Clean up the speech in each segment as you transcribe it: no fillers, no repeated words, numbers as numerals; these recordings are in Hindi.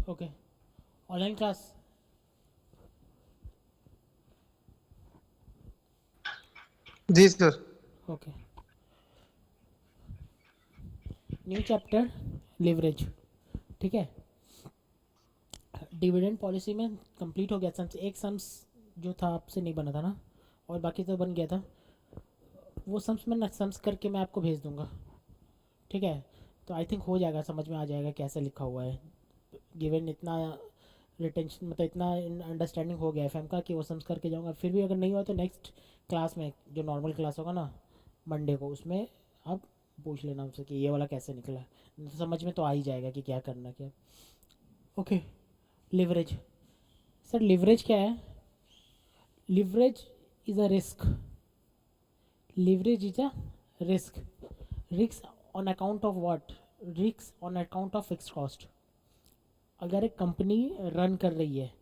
Okay, online class. जी sir. Okay, new chapter, leverage. ठीक है, डिविडेंड पॉलिसी में कंप्लीट हो गया सम्स, एक सम्स जो था आपसे नहीं बना था ना, और बाकी तो बन गया था। वो सम्स मैं सम्स करके मैं आपको भेज दूंगा। ठीक है, तो आई थिंक हो जाएगा, समझ में आ जाएगा कैसे लिखा हुआ है। गिवन इतना रिटेंशन, मतलब इतना अंडरस्टैंडिंग हो गया एफएम का कि वो सम्स करके जाऊंगा। फिर भी अगर नहीं हुआ तो नेक्स्ट क्लास में, जो नॉर्मल क्लास होगा ना मंडे को, उसमें आप पूछ लेना उनसे कि ये वाला कैसे निकला। तो समझ में तो आ ही जाएगा कि क्या करना क्या। Okay, leverage. सर लिवरेज क्या है? Leverage is a risk. Leverage is a risk. Risk on account of what? Risk on account of fix cost. अगर एक कंपनी रन कर रही है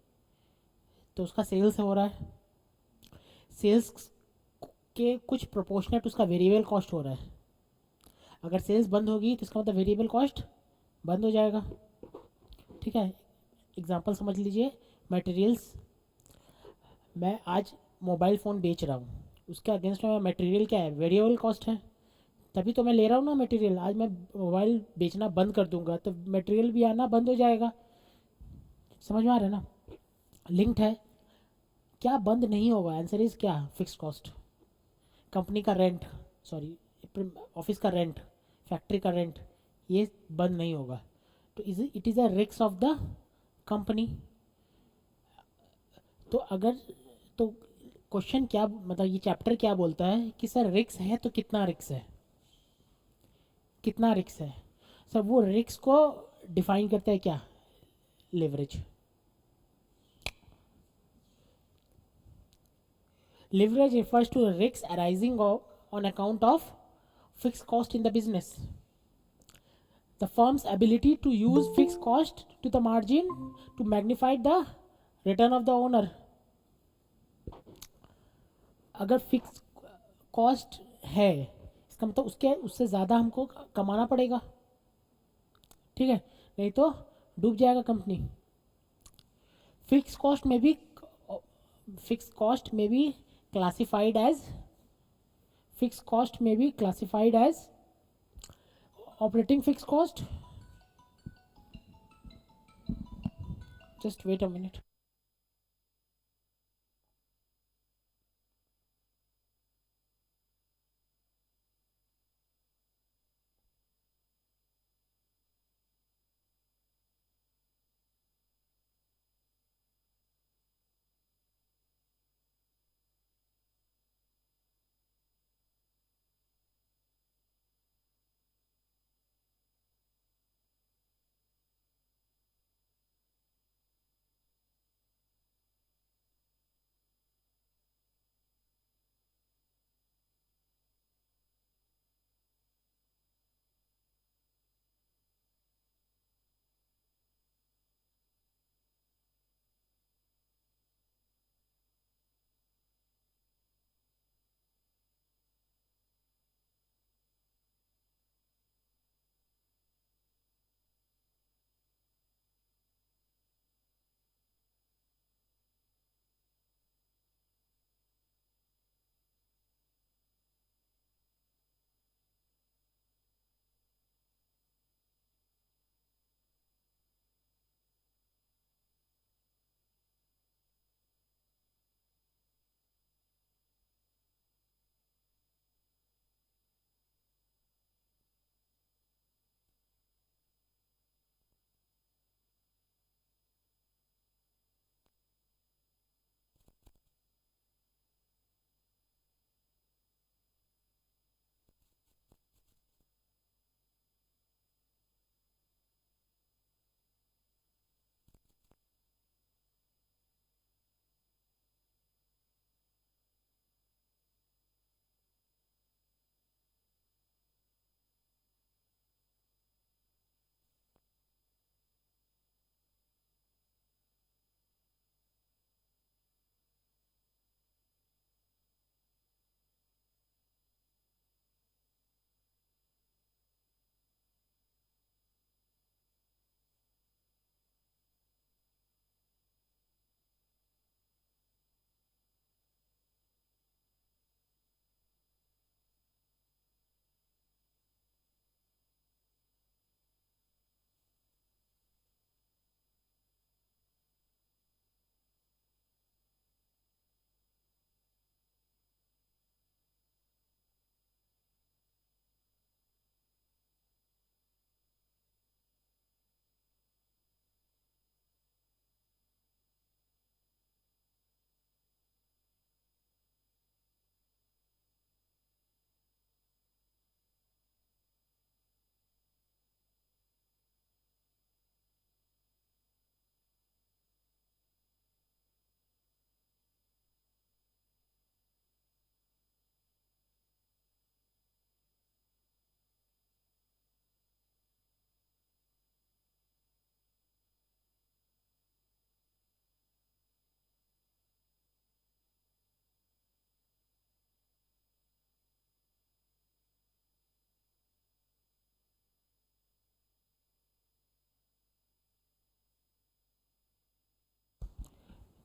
तो उसका सेल्स हो रहा है, सेल्स के कुछ प्रोपोर्शनेट उसका वेरिएबल कॉस्ट हो रहा है। अगर सेल्स बंद होगी तो इसका मतलब वेरिएबल कॉस्ट बंद हो जाएगा। ठीक है, एग्जांपल समझ लीजिए। मटेरियल्स, मैं आज मोबाइल फ़ोन बेच रहा हूँ, उसके अगेंस्ट में मटेरियल क्या है? वेरिएबल कॉस्ट है। तभी तो मैं ले रहा हूँ ना मटेरियल। आज मैं मोबाइल बेचना बंद कर दूंगा तो मटेरियल भी आना बंद हो जाएगा। समझ में आ रहा है ना? लिंक्ड है। क्या बंद नहीं होगा? आंसर इज क्या? Fix cost. कंपनी का रेंट, सॉरी, ऑफिस का रेंट, फैक्ट्री का रेंट, ये बंद नहीं होगा। तो it is a risk of the company. तो अगर, तो क्वेश्चन क्या, मतलब ये चैप्टर क्या बोलता है कि सर रिस्क है तो कितना रिस्क है, कितना रिस्क है। सर वो रिस्क को डिफाइन करता है क्या? Leverage. Leverage refers to risks arising on account of fixed cost in the business. The firm's ability to use fixed cost to the margin to magnify the return of the owner. अगर फिक्स कॉस्ट है, इसका मतलब उसके उससे ज़्यादा हमको कमाना पड़ेगा। ठीक है, नहीं तो डूब जाएगा कंपनी। फिक्स कॉस्ट में भी, फिक्स कॉस्ट में भी क्लासिफाइड एज, फिक्स कॉस्ट में भी classified as operating fix cost. Just wait a minute.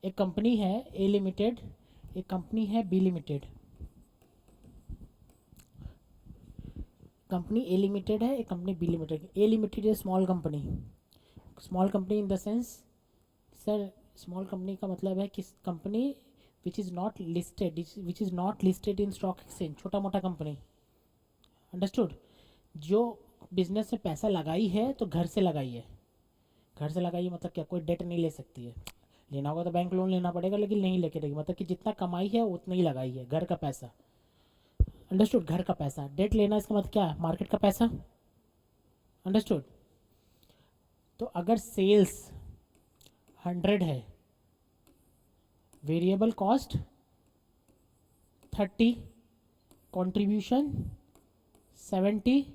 एक कंपनी है ए लिमिटेड, एक कंपनी है B limited. Company A limited है, एक company B limited. A limited is small company. Small company in the sense, sir small company का मतलब है कि company which is not listed, which is not listed in stock exchange, छोटा मोटा कंपनी। अंडरस्टूड? जो बिजनेस में पैसा लगाई है तो घर से लगाई है। घर से लगाई है मतलब क्या, कोई डेट नहीं ले सकती है। लेना होगा तो बैंक लोन लेना पड़ेगा, लेकिन नहीं लेके रहेगी, मतलब कि जितना कमाई है उतना ही लगाई है, घर का पैसा। अंडरस्टूड? घर का पैसा। डेट लेना इसका मतलब क्या है, मार्केट का पैसा। अंडरस्टूड? तो अगर सेल्स 100 है, variable cost 30, contribution 70,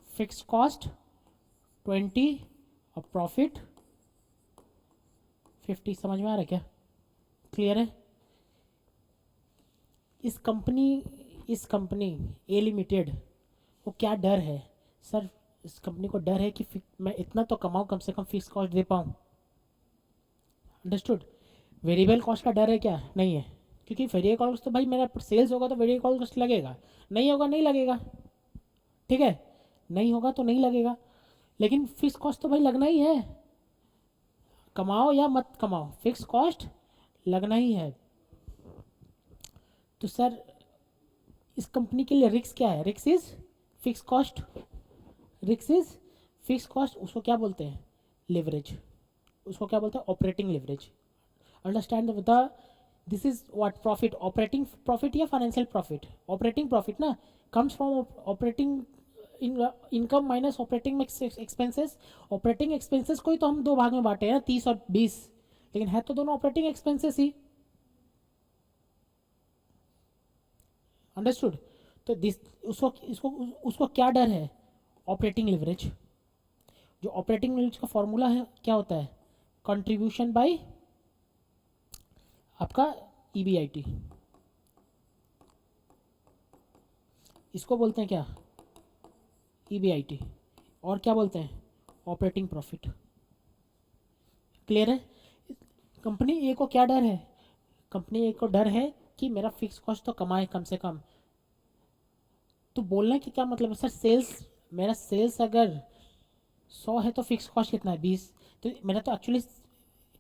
fix cost 20 और प्रॉफिट 50। समझ में आ रहा है क्या? क्लियर है? इस कंपनी ए लिमिटेड को क्या डर है सर? इस कंपनी को डर है कि मैं इतना तो कमाऊँ, कम से कम फिक्स कॉस्ट दे पाऊँ। अंडरस्टूड? वेरिएबल कॉस्ट का डर है क्या? नहीं है, क्योंकि वेरिएबल कॉस्ट तो भाई मेरा सेल्स होगा तो वेरिएबल कॉस्ट लगेगा, नहीं होगा नहीं लगेगा। ठीक है, नहीं होगा तो नहीं लगेगा, लेकिन फिक्स कॉस्ट तो भाई लगना ही है। कमाओ या मत कमाओ, फिक्स कॉस्ट लगना ही है। तो सर इस कंपनी के लिए रिस्क क्या है? Risk is fix cost. Risk is fix cost. उसको क्या बोलते हैं? लिवरेज। उसको क्या बोलते हैं? Operating leverage. Understand the this is what profit, operating profit या फाइनेंशियल प्रॉफिट? ऑपरेटिंग प्रॉफिट ना comes from operating income minus operating expenses. Operating expenses को ही तो हम दो भाग में बांटे हैं, 30 और 20, लेकिन है तो दोनों ऑपरेटिंग एक्सपेंसेस ही। अंडरस्टूड? तो दिस उसको इसको उसको क्या डर है? Operating leverage. जो ऑपरेटिंग लिवरेज का फॉर्मूला है क्या होता है? कंट्रीब्यूशन बाय आपका ईबीआईटी। इसको बोलते हैं क्या? ईबीआईटी। और क्या बोलते हैं? Operating profit. क्लियर है? कंपनी ए को क्या डर है? कंपनी ए को डर है कि मेरा फिक्स कॉस्ट तो कमाए कम से कम। तो बोलने की क्या मतलब है सर? सेल्स, मेरा सेल्स अगर 100 है तो फिक्स कॉस्ट कितना है? 20। तो मेरा तो एक्चुअली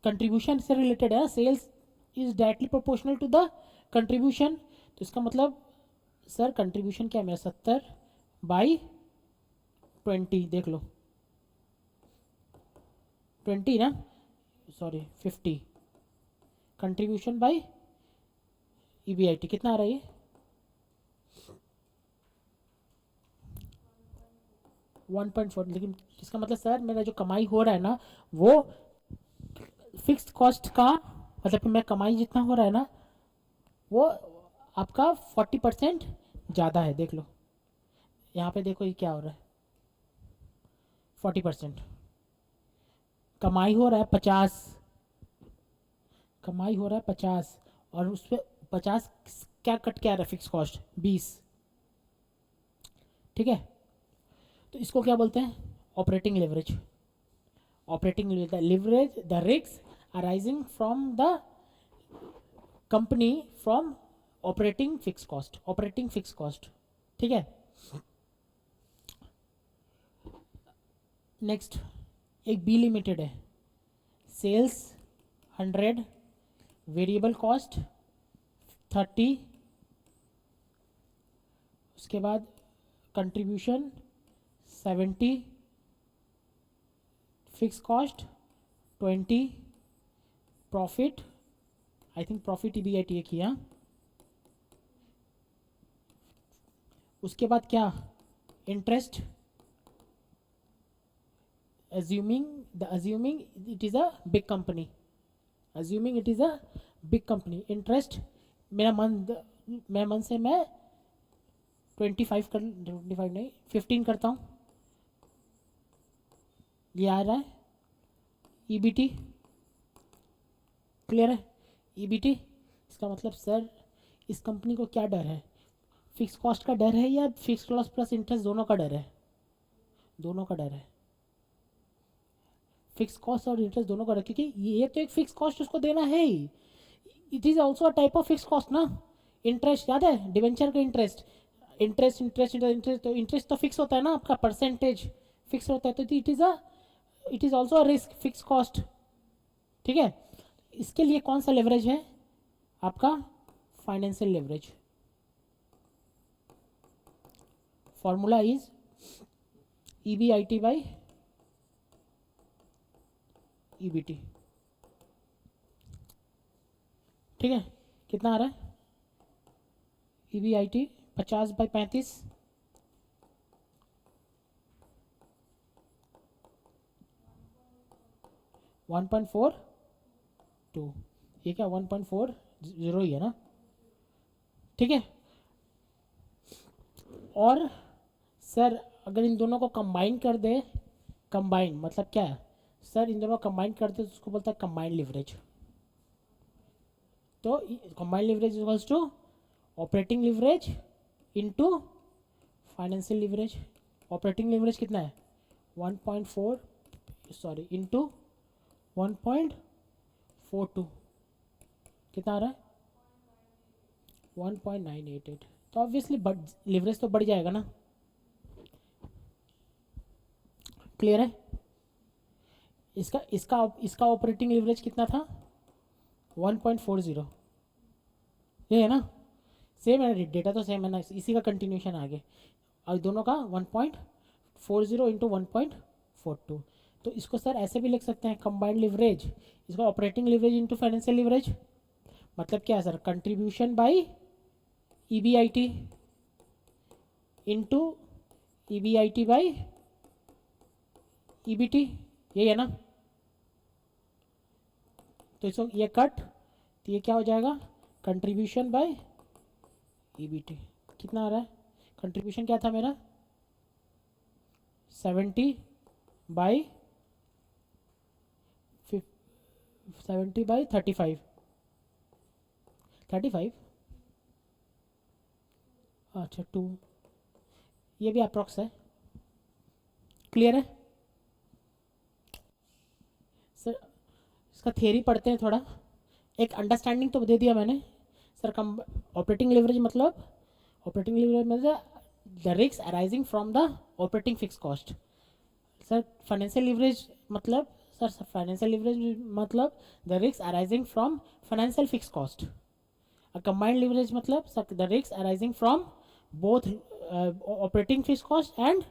कंट्रीब्यूशन से रिलेटेड है ना, sales is directly proportional to the contribution. तो इसका मतलब सर कंट्रीब्यूशन क्या है मेरा? 70/20, देख लो 20 ना, सॉरी 50। कंट्रीब्यूशन बाय ईबीआईटी कितना आ रहा है ये? 1.4। लेकिन इसका मतलब सर मेरा जो कमाई हो रहा है ना, वो फिक्स्ड कॉस्ट का मतलब कि मैं कमाई जितना हो रहा है ना, वो आपका 40% ज़्यादा है। देख लो यहाँ पे, देखो ये क्या हो रहा है, 40%। कमाई हो रहा है 50, कमाई हो रहा है 50, और उस पर 50 क्या कट के आ रहा है? Fix cost 20। ठीक है, तो इसको क्या बोलते हैं? Operating leverage. Operating leverage the risk arising from the company from operating fix cost. Operating fix cost. ठीक है, नेक्स्ट एक बी लिमिटेड है। सेल्स 100, वेरिएबल कॉस्ट 30, उसके बाद contribution 70, fix cost 20, profit, I think profit B I T किया। उसके बाद क्या? Interest, assuming it is a big company, assuming it is a big company, interest मेरा मन से मैं 25 नहीं 15 करता हूँ। ये आ रहा है ईबीटी। क्लियर है? ईबीटी। इसका मतलब सर इस कंपनी को क्या डर है? फिक्स कॉस्ट का डर है या फिक्स कॉस्ट प्लस इंटरेस्ट दोनों का डर है? दोनों का डर है। फिक्स कॉस्ट और इंटरेस्ट दोनों का रख, क्योंकि ये तो एक फिक्स कॉस्ट उसको देना है ही, it is also a type of fix cost ना। इंटरेस्ट याद है, डिवेंचर का इंटरेस्ट, इंटरेस्ट इंटरेस्ट इंटरेस्ट, तो इंटरेस्ट तो फिक्स होता है ना आपका, परसेंटेज फिक्स होता है, तो it is also a risk, fix cost. ठीक है, इसके लिए कौन सा लेवरेज है आपका, financial leverage. Formula is EBIT by EBT। ठीक है, कितना आ रहा है EBIT, 50/35, 1.42, ये क्या 1.40 ही है ना। ठीक है, और सर अगर इन दोनों को कंबाइन कर दे, कंबाइन मतलब क्या है सर, इन दोनों को कंबाइन कर दे तो उसको बोलता है कंबाइंड लिवरेज। तो combined leverage equals to operating leverage into financial leverage. Operating leverage कितना है 1.4, सॉरी इंटू 1.42, कितना आ रहा है 1.988। तो ऑब्वियसली लिवरेज तो बढ़ जाएगा ना। क्लियर है, इसका इसका इसका ऑपरेटिंग लिवरेज कितना था 1.40, ये है ना, सेम है, डेटा तो सेम है ना, इसी का कंटिन्यूशन आगे, और दोनों का 1.40 इंटू 1.42। तो इसको सर ऐसे भी लिख सकते हैं कंबाइंड लिवरेज, इसका operating leverage into financial leverage, मतलब क्या है sir, contribution by EBIT into EBIT by EBT, यही है ना। तो इसको ये कट, तो ये क्या हो जाएगा कंट्रीब्यूशन बाय EBT। कितना आ रहा है, कंट्रीब्यूशन क्या था मेरा 70/35, 35, 35, अच्छा 2, ये भी अप्रॉक्स है। क्लियर है सर, इसका थियरी पढ़ते हैं थोड़ा, एक अंडरस्टैंडिंग तो दे दिया मैंने सर। कम ऑपरेटिंग लिवरेज मतलब, ऑपरेटिंग लिवरेज मतलब the risk arising from the operating fix cost. Sir financial leverage मतलब, सर फाइनेंशियल लिवरेज मतलब the risk arising from financial fix cost. Combined leverage मतलब the risk arising from both operating fix cost and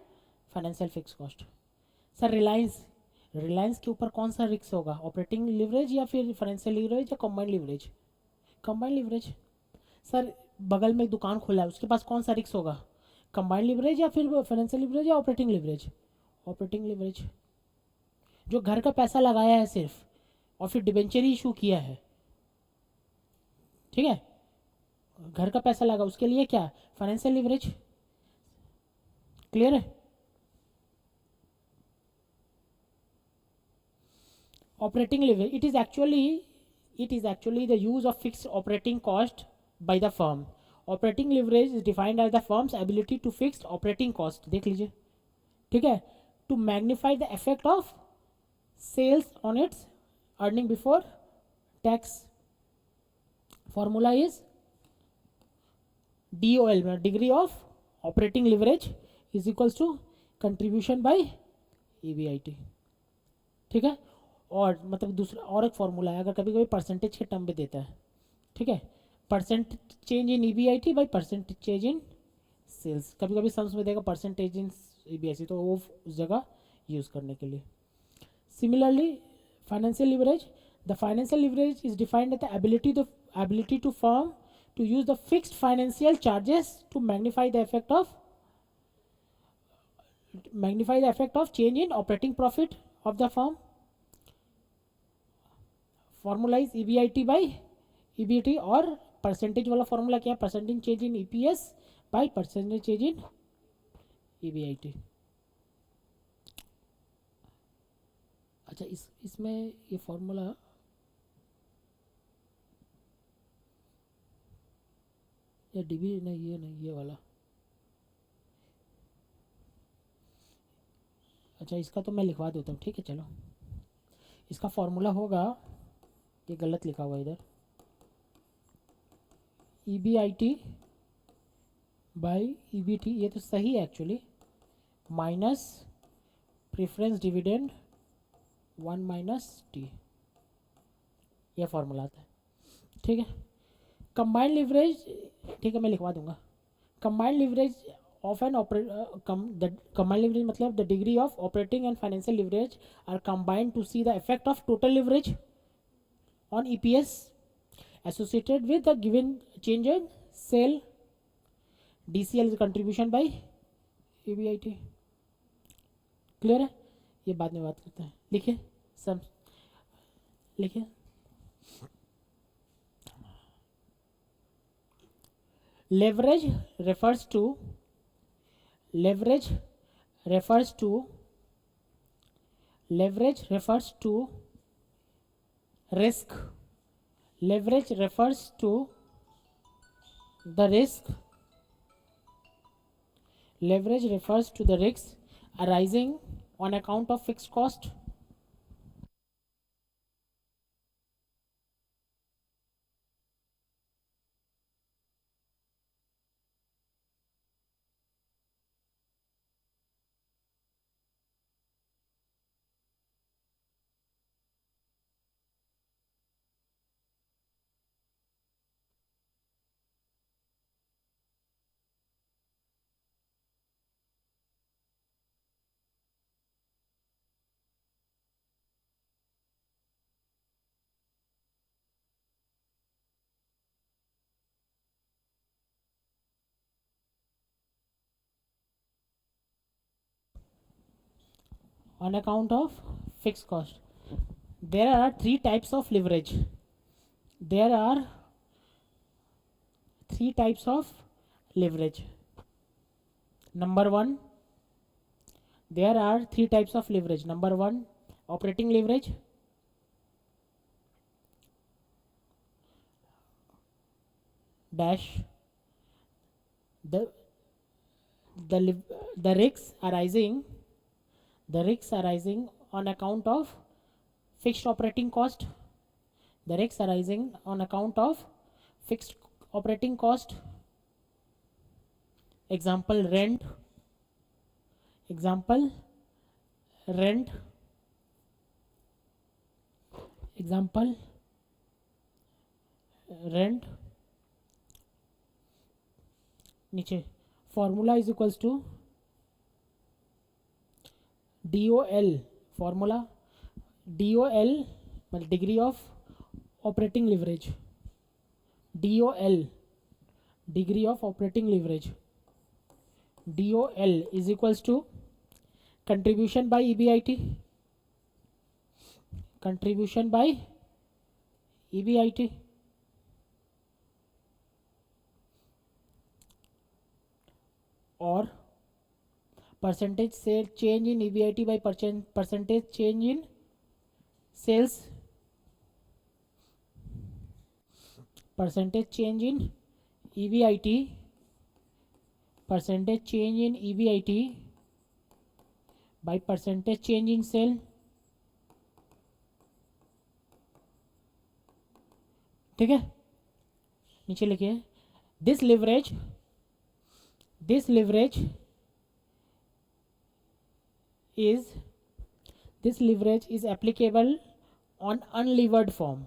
financial fix cost. Sir Reliance, Reliance के ऊपर कौन सा रिस्क होगा, ऑपरेटिंग लिवरेज या फिर फाइनेंशियल लिवरेज या combined leverage, combined leverage. Sir बगल में एक दुकान खोला है, उसके पास कौन सा रिस्क होगा, कंबाइंड लिवरेज या फिर फाइनेंशियल लिवरेज या ऑपरेटिंग लिवरेज, ऑपरेटिंग लिवरेज। जो घर का पैसा लगाया है सिर्फ और फिर डिबेंचर इशू किया है, ठीक है, घर का पैसा लगा, उसके लिए क्या फाइनेंशियल लिवरेज। क्लियर है, operating leverage it is actually the use of fixed operating cost by the firm. Operating leverage is defined as the firm's ability to fix operating cost, देख लीजिए, ठीक है, to magnify the effect of sales on its earning before tax. Formula is DOL, degree of operating leverage is equals to contribution by EBIT। ठीक है, और मतलब दूसरा और एक फॉर्मूला है, अगर कभी कभी परसेंटेज के टर्म पे देता है, ठीक है, percent change in EBIT by percentage change in sales, कभी कभी सम्स में देगा परसेंटेज इन EBIT, तो वो उस जगह यूज़ करने के लिए। Similarly financial leverage, the financial leverage is defined at the ability to firm to use the fixed financial charges to magnify the effect of change in operating profit of the firm. Formula is EBIT by EBT, और परसेंटेज वाला फॉर्मूला क्या है, percentage change in EPS by percentage change in EBIT। अच्छा इसमें ये फॉर्मूला, ये DB नहीं, ये वाला, अच्छा इसका तो मैं लिखवा देता हूँ, ठीक है चलो, इसका फॉर्मूला होगा, ये गलत लिखा हुआ इधर, EBIT बाई EBT, ये तो सही है actually, minus preference dividend 1 minus T, ये फॉर्मूला आता है। ठीक है, कंबाइंड लिवरेज, ठीक है मैं लिखवा दूंगा, combined leverage of an combined leverage मतलब the degree of operating and financial leverage are combined to see the effect of total leverage on EPS associated with the given change in sale. DCL is contribution by EBIT. Clear है, ये बाद में बात करते हैं। लिखिए सब, लिखिए leverage refers to leverage refers to leverage refers to risk, leverage refers to the risk, leverage refers to the risks arising on account of fixed cost, on account of fixed cost. There are three types of leverage. There are three types of leverage. Number one, there are three types of leverage. Number one, operating leverage. Dash the the risks arising, the risks arising on account of fixed operating cost, the risks arising on account of fixed operating cost. Example rent, example rent, example rent, नीचे formula is equals to DOL, formula DOL मतलब degree of operating leverage, DOL degree of operating leverage, DOL is equals to contribution by EBIT, contribution by EBIT, or percentage sale change in EBIT by percentage change in sales, percentage change in EBIT, percentage change in EBIT by percentage change in sale. ठीक है, नीचे लिखिए this leverage is applicable on unlevered form.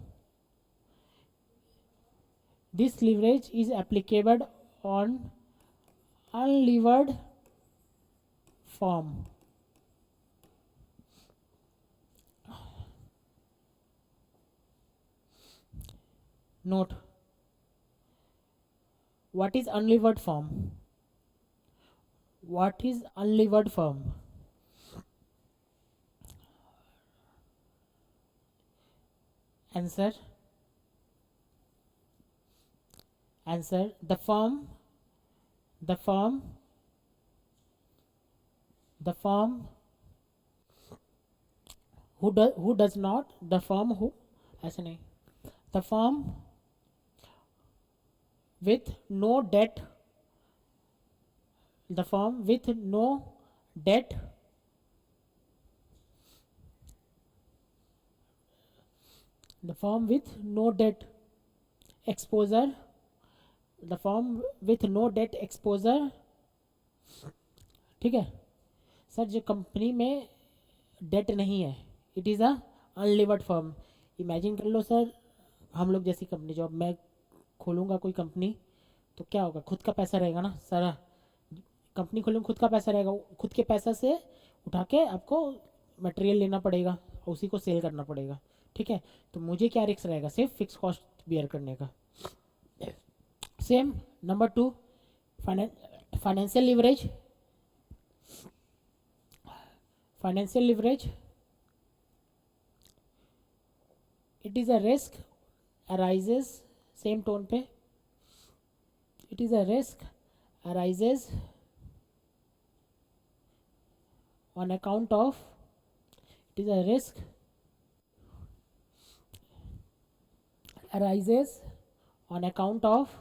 This leverage is applicable on unlevered form. Note, what is unlevered form? What is unlevered form? Answer, the firm who does not, the firm who, ऐसे नहीं, the firm with no debt, the firm with no debt the firm with no debt exposure, the firm with no debt exposure, ठीक है सर, जो कंपनी में डेट नहीं है, it is a unlevered firm. Imagine कर लो सर, हम लोग जैसी कंपनी, जो अब मैं खोलूँगा कोई कंपनी, तो क्या होगा, खुद का पैसा रहेगा ना सारा, कंपनी खोलूँ खुद का पैसा रहेगा, खुद के पैसा से उठा के आपको मटेरियल लेना पड़ेगा, उसी को सेल करना पड़ेगा, ठीक है। तो मुझे क्या रिस्क रहेगा, सिर्फ फिक्स कॉस्ट बियर करने का। Same number 2, financial leverage, financial leverage, it is a risk arises, same tone पे, it is a risk arises on account of, it is a risk arises on account of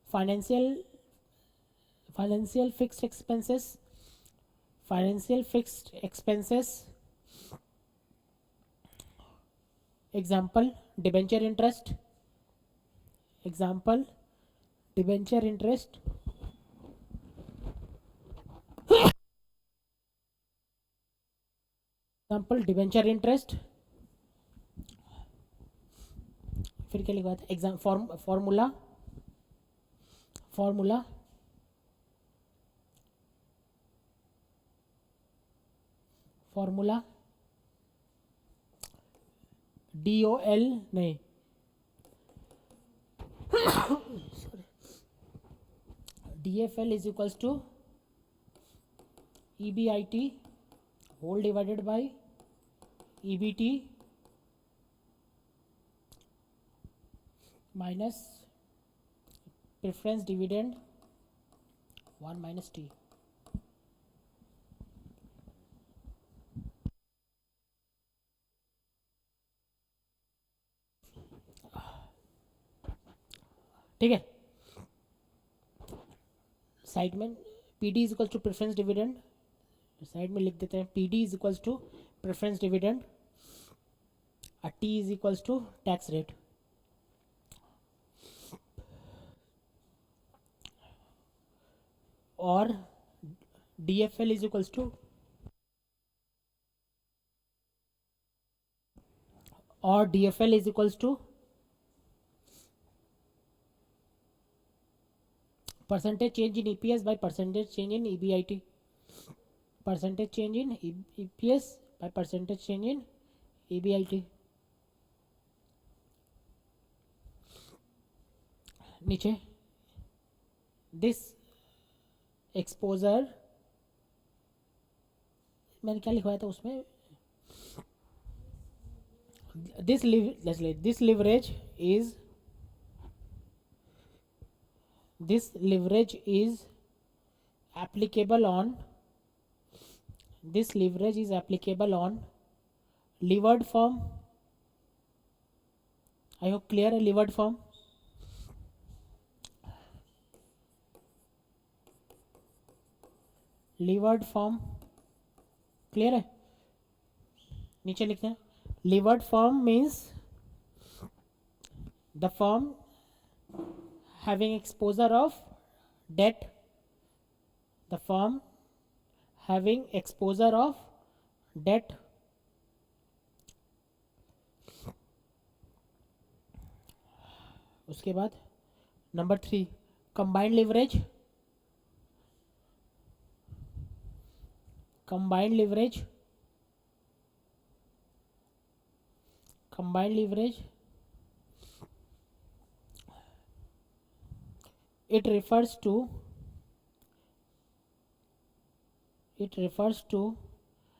financial financial fixed expenses, financial fixed expenses, example debenture interest, example debenture interest, example debenture interest, फिर क्या लिखा था, exam formula, formula formula DOL नहीं, DFL is equals to EBIT whole divided by EBT minus preference dividend 1 minus T। ठीक है, साइड में PD is equal to preference dividend, side में लिख देते हैं PD is equal to preference dividend, T is equal to tax rate. और DFL इज इक्वल टू, और DFL is equal to percentage change in EPS by percentage change in EBIT, percentage change in EPS by percentage change in EBIT। नीचे दिस एक्सपोजर, मैंने क्या लिखवाया था उसमें, this leverage is, this leverage is applicable on, this leverage is applicable on levered firm, I hope clear है, levered firm, levered firm clear है। नीचे लिखते हैं, levered firm means the firm having exposure of debt, the firm having exposure of debt, उसके बाद number 3 combined leverage, combined leverage, combined leverage, it refers to, it refers to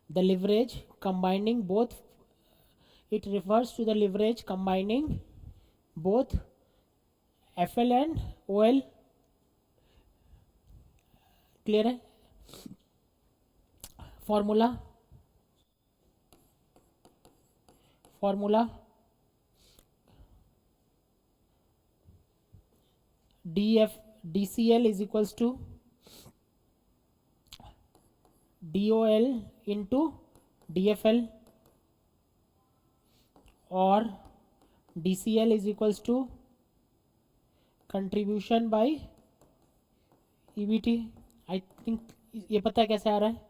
the leverage combining both, it refers to the leverage combining both FL and OL, clear है। Formula, formula DCL is equals to DOL into DFL और DCL is equals to contribution by EBT। I think ये पता है कैसे आ रहा है।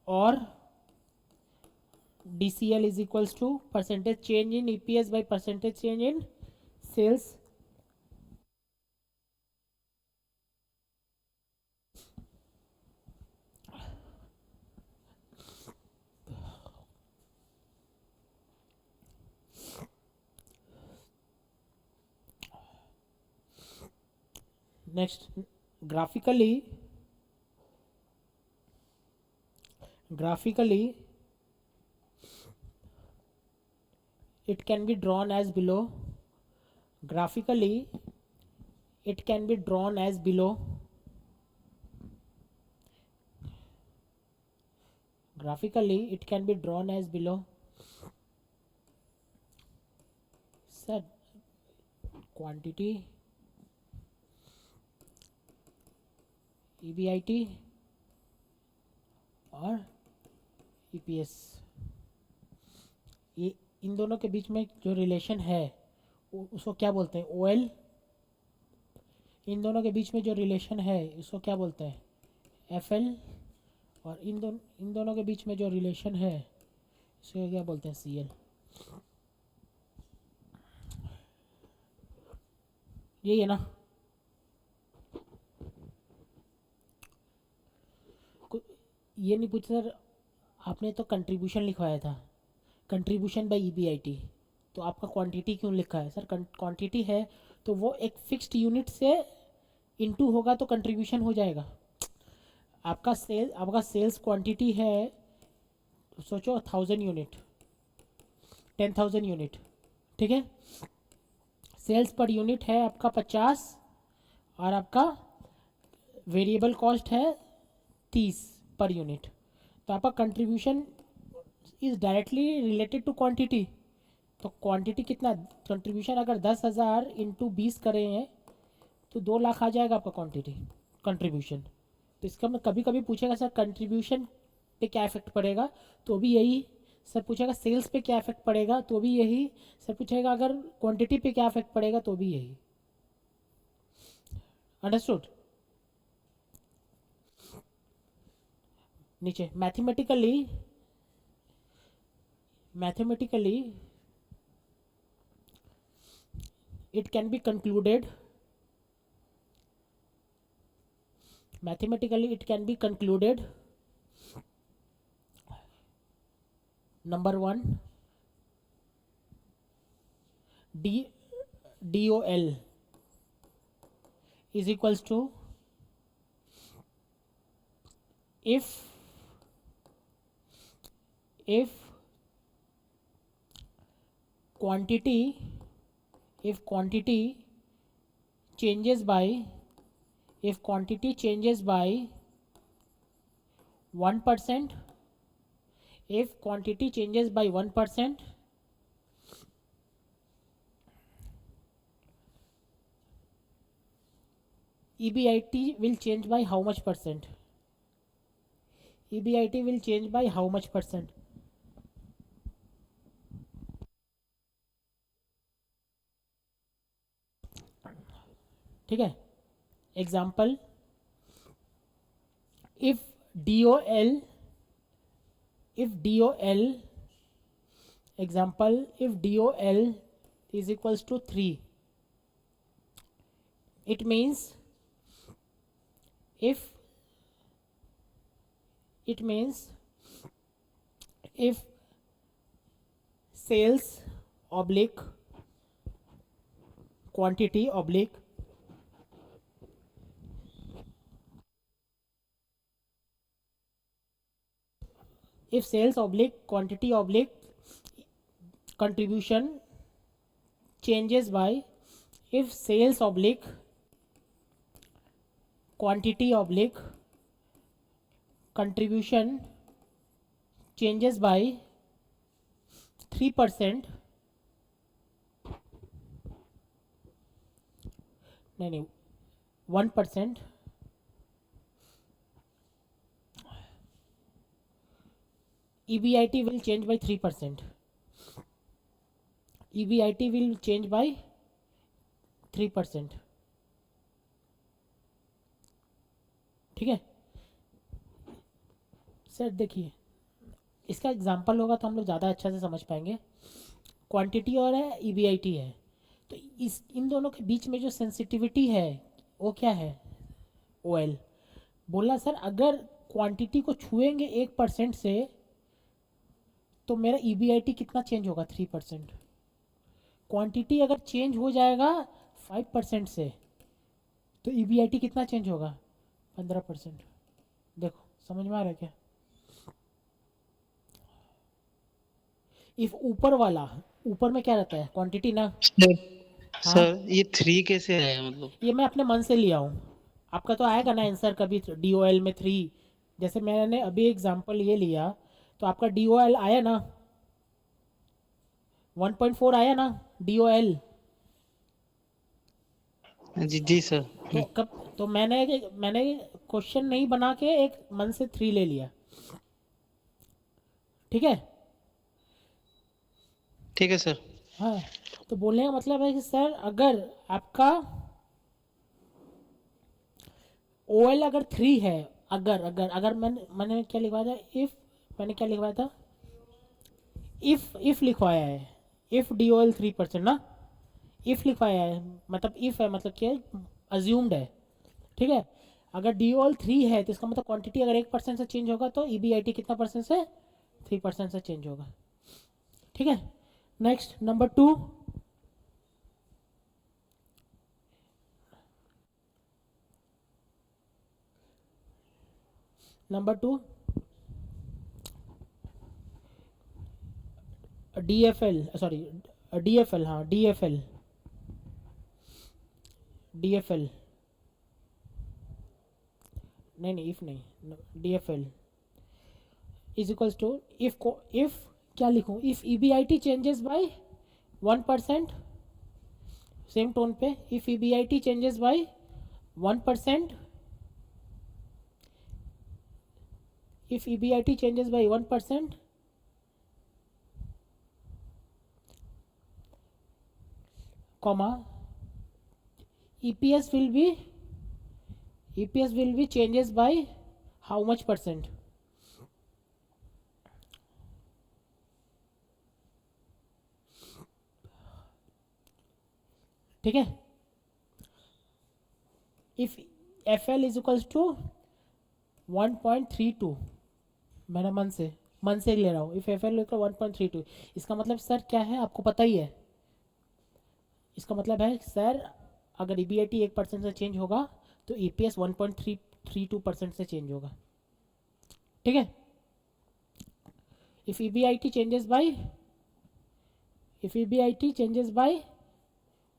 और DCL is equals to percentage change in EPS by percentage change in sales. Next, graphically it can be drawn as below. Graphically it can be drawn as below. Graphically it can be drawn as below. Sir, quantity EBIT और EPS, ये इन दोनों के बीच में जो रिलेशन है उसको क्या बोलते हैं? OL। इन दोनों के बीच में जो रिलेशन है उसको क्या बोलते हैं? FL। और इन दोनों के बीच में जो रिलेशन है इसको क्या बोलते हैं? CL। यही है ना? ये नहीं पूछ सर, आपने तो कंट्रीब्यूशन लिखवाया था, कंट्रीब्यूशन बाय EBIT, तो आपका क्वांटिटी क्यों लिखा है? सर क्वांटिटी है तो वो एक फिक्स्ड यूनिट से इनटू होगा तो कंट्रीब्यूशन हो जाएगा। आपका सेल्स क्वांटिटी है, सोचो 1000 यूनिट, 10,000 यूनिट, ठीक है। सेल्स पर यूनिट है आपका 50 और आपका वेरिएबल कॉस्ट है 30 पर यूनिट, तो आपका contribution is directly related to quantity. तो क्वांटिटी कितना, कंट्रीब्यूशन अगर 10,000 इंटू 20 करें हैं तो 2 लाख आ जाएगा आपका क्वांटिटी कंट्रीब्यूशन। तो इसका मैं कभी कभी पूछेगा सर कंट्रीब्यूशन पे क्या इफेक्ट पड़ेगा, तो भी यही। सर पूछेगा सेल्स पे क्या इफेक्ट पड़ेगा, तो भी यही। सर पूछेगा अगर क्वांटिटी पे क्या इफेक्ट पड़ेगा, तो भी यही। अंडरस्टूड? नीचे mathematically it can be concluded, number 1, DOL is equals to, if quantity changes by 1%, if quantity changes by 1%, EBIT will change by how much percent? EBIT will change by how much percent? ठीक है। Example, if DOL example, if DOL is equals to 3, it means if sales oblique quantity oblique contribution changes by, if sales oblique quantity oblique contribution changes by 3%, नहीं 1%, EBIT will change by 3%. EBIT will change by 3%. ठीक है सर, देखिए इसका एग्जांपल होगा तो हम लोग ज़्यादा अच्छा से समझ पाएंगे. क्वांटिटी और है, EBIT है, तो इस इन दोनों के बीच में जो सेंसिटिविटी है वो क्या है, OL. बोला सर अगर क्वांटिटी को छुएंगे 1% से तो मेरा EBIT कितना चेंज होगा, 3%. क्वांटिटी अगर चेंज हो जाएगा 5% से तो EBIT कितना चेंज होगा, 15%. देखो समझ में आ रहा है क्या. इफ ऊपर वाला, ऊपर में क्या रहता है, क्वांटिटी ना. सर हाँ, सर ये 3 कैसे आया मतलब? ये मैं अपने मन से लिया हूँ. आपका तो आएगा ना आंसर कभी DOL में 3. जैसे मैंने अभी एग्जांपल ये लिया तो आपका DOL आया ना, 1.4 आया ना DOL. जी जी सर. तो कब, तो मैंने क्वेश्चन नहीं बना के एक मन से 3 ले लिया. ठीक है. ठीक है सर. हाँ, तो बोलने का मतलब है कि सर अगर आपका OL अगर 3 है, अगर अगर अगर मैंने क्या लिखवाया था, इफ, मैंने क्या लिखवाया था, इफ लिखवाया है, इफ DOL 3% ना, इफ लिखवाया है, मतलब इफ है मतलब क्या है, अज्यूम्ड है. ठीक है. अगर DOL 3 है तो इसका मतलब क्वांटिटी अगर 1% से चेंज होगा तो EBIT कितना परसेंट से, 3% से चेंज होगा. ठीक है. Next number 2. Number 2, DFL, sorry DFL, हाँ DFL, DFL, नहीं नहीं इफ नहीं, DFL is equals to if क्या लिखूं, if EBIT changes by 1%, same tone पे, if EBIT changes by 1%, if EBIT changes by 1%, comma, EPS will be changes by how much percent. ठीक है. If FL is equals to 1.32, मैंने मन से ले रहा हूँ. इफ FL इक्वल 1.32, इसका मतलब सर क्या है आपको पता ही है. इसका मतलब है सर अगर EBIT 1% से चेंज होगा तो EPS 1.32% से चेंज होगा. ठीक है. if EBIT changes by if EBIT changes by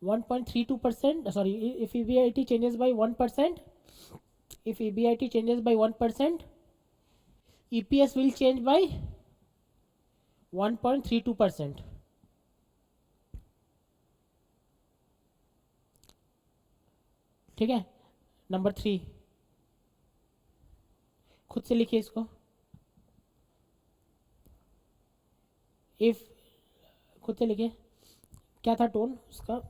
1.32%, sorry, if EBIT changes by 1%, if EBIT changes by 1%, EPS will change by 1.32%. ठीक है. नंबर 3, खुद से लिखिए इसको. इफ, खुद से लिखिए क्या था टोन उसका.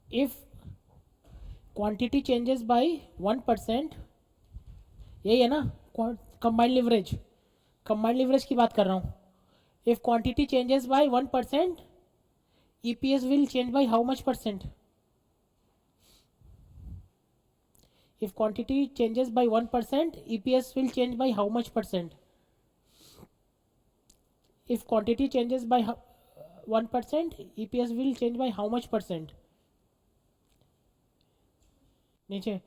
इफ क्वांटिटी चेंजेस बाय 1%, यही है ना, कंबाइंड लिवरेज की बात कर रहा हूँ. If quantity changes by 1%, EPS will change by how much percent? If quantity changes by 1%, EPS will change by how much percent? If quantity changes by 1%, EPS will change by how much percent? नीचे.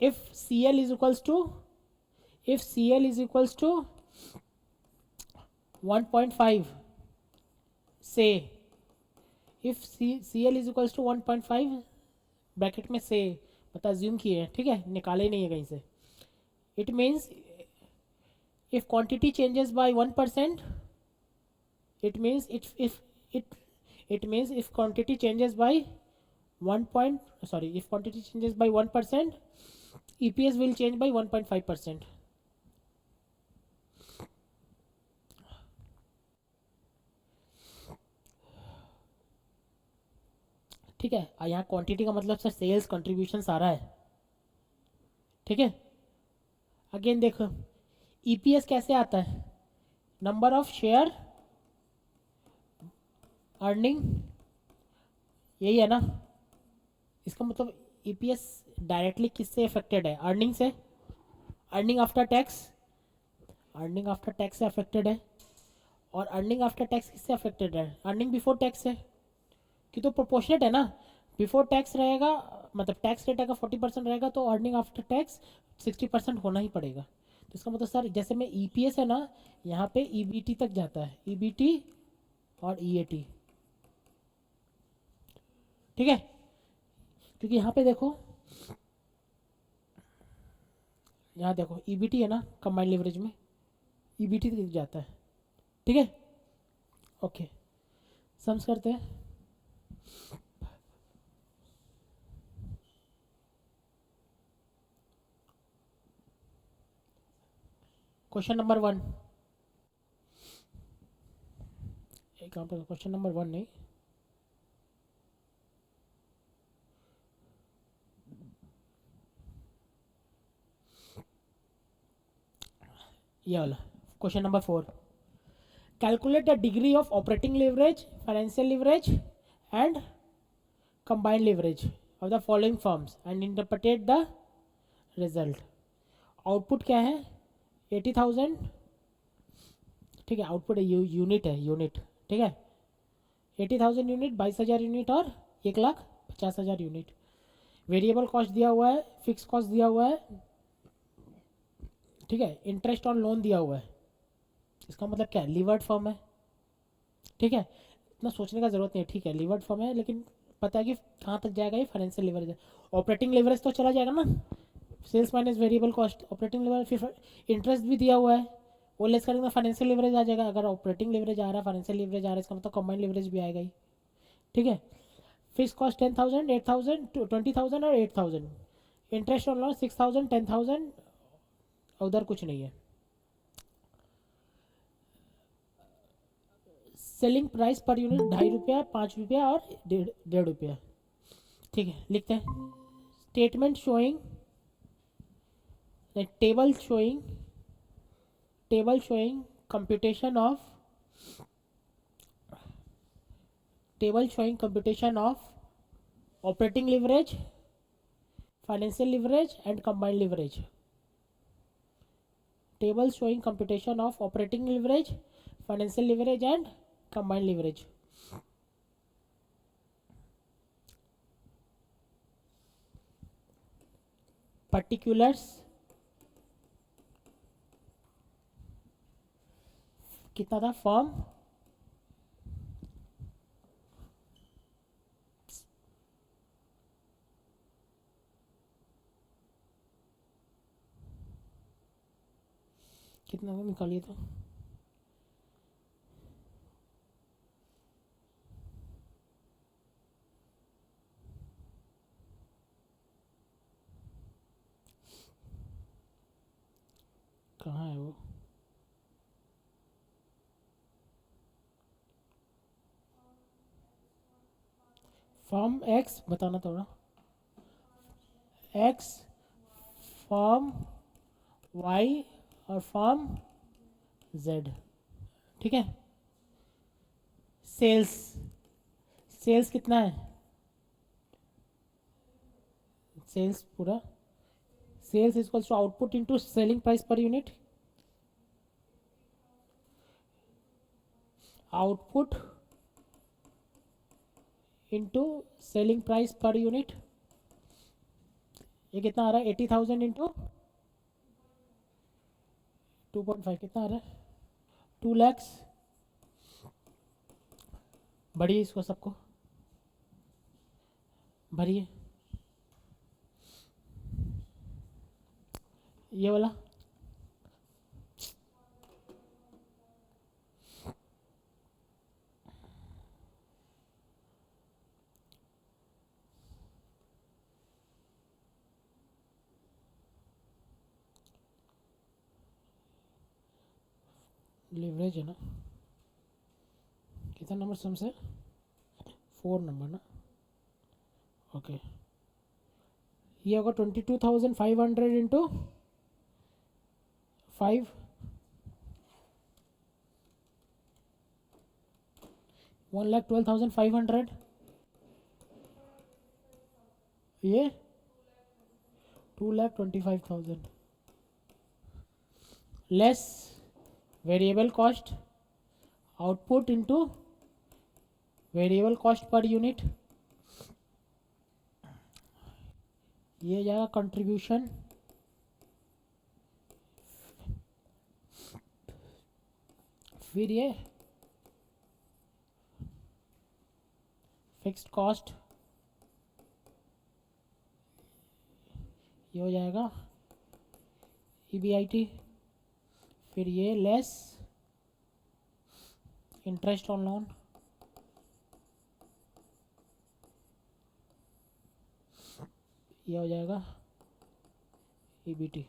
If CL is equals to, if CL is equals to 1.5, say, if CL is equals to 1.5, bracket में से पता अज्यूम किए हैं. ठीक है, निकाले ही नहीं है कहीं से. It means if quantity changes by 1%, it means if quantity changes by if quantity changes by 1%, EPS will change by 1.5%. ठीक है, यहाँ क्वांटिटी का मतलब सर सेल्स कंट्रीब्यूशन सारा है, ठीक है। अगेन देखो, ईपीएस कैसे आता है, नंबर ऑफ शेयर अर्निंग, यही है ना। इसका मतलब ईपीएस डायरेक्टली किससे अफेक्टेड है, अर्निंग से, earning after tax, earning after tax से अफेक्टेड है। और अर्निंग आफ्टर टैक्स किससे अफेक्टेड है, अर्निंग बिफोर टैक्स से, कि तो प्रोपोर्शनेट है ना। बिफोर टैक्स रहेगा, मतलब टैक्स रेट अगर 40% रहेगा तो अर्निंग आफ्टर टैक्स 60% होना ही पड़ेगा। तो इसका मतलब सर जैसे में ईपीएस है ना, यहाँ पे ईबीटी तक जाता है, ईबीटी और ईएटी, ठीक है। क्योंकि यहाँ पे देखो, यहाँ देखो ईबीटी है ना कंबाइंड लिवरेज में, ईबीटी तक जाता है, ठीक है। ओके, सम्स करते हैं। क्वेश्चन नंबर 1, एक काम पर क्वेश्चन नंबर 1 नहीं, ये वाला question number 4, calculate the degree of operating leverage, financial leverage and combined leverage of the following firms and interpret the result। Output क्या है, 80,000, ठीक है। आउटपुट यूनिट है, यूनिट, ठीक है। 80,000 यूनिट, 22,000 यूनिट और 1,50,000 यूनिट। वेरिएबल कॉस्ट दिया हुआ है, फिक्स कॉस्ट दिया हुआ है, ठीक है। इंटरेस्ट ऑन लोन दिया हुआ है। इसका मतलब क्या है, लीवर्ड फर्म है, ठीक है। इतना सोचने का जरूरत नहीं है, ठीक है, लीवर्ड फर्म है, लेकिन पता है कि कहाँ तक जाएगा, ये फाइनेंशियल लिवरेज है। ऑपरेटिंग लिवरेज तो चला जाएगा ना, sales minus variable cost, operating leverage, फिर इंटरेस्ट भी दिया हुआ है, वो लेस करेंगे फाइनेंशियल लिवरेज आ जाएगा। अगर ऑपरेटिंग लिवरेज आ रहा है, फाइनेंशियल लिवरेज आ रहा है, इसका मतलब कंबाइंड लिवरेज भी आएगा ही, ठीक है। फिक्स कॉस्ट 10,000, 8,000, 20,000 और 8,000। इंटरेस्ट ऑन लोन 6,000, 10,000, उधर कुछ नहीं है। सेलिंग प्राइस पर यूनिट 2.5 रुपया, 5 रुपया और 1.5 रुपया, ठीक है। लिखते हैं, statement showing, table showing, table showing computation of, table showing computation of operating leverage, financial leverage and combined leverage. Table showing computation of operating leverage, financial leverage and combined leverage. Particulars कितना था, फॉर्म, कितना निकालिए तो, कहाँ है वो, फॉर्म एक्स बताना थोड़ा, एक्स, फॉर्म वाई और फॉर्म जेड, ठीक है। सेल्स, सेल्स कितना है, सेल्स पूरा, sales equals to output into selling price per unit, output into selling price per unit. ये कितना आ रहा है, 80,000 इंटू 2.5, कितना आ रहा है, 2 लैक्स। बढ़िए इसको सबको भरिए, ये वाला लिवरेज है ना, कितना नंबर सम्स है, 4 नंबर ना, ओके। ये होगा 22,500 इंटू 5, 1,12,500, ये 2,25,000 less variable cost output into variable cost per unit, ये हो जाएगा कंट्रीब्यूशन, फिर ये फिक्स्ड कॉस्ट, ये हो जाएगा EBIT, फिर ये लेस इंटरेस्ट ऑन लोन, ये हो जाएगा EBT।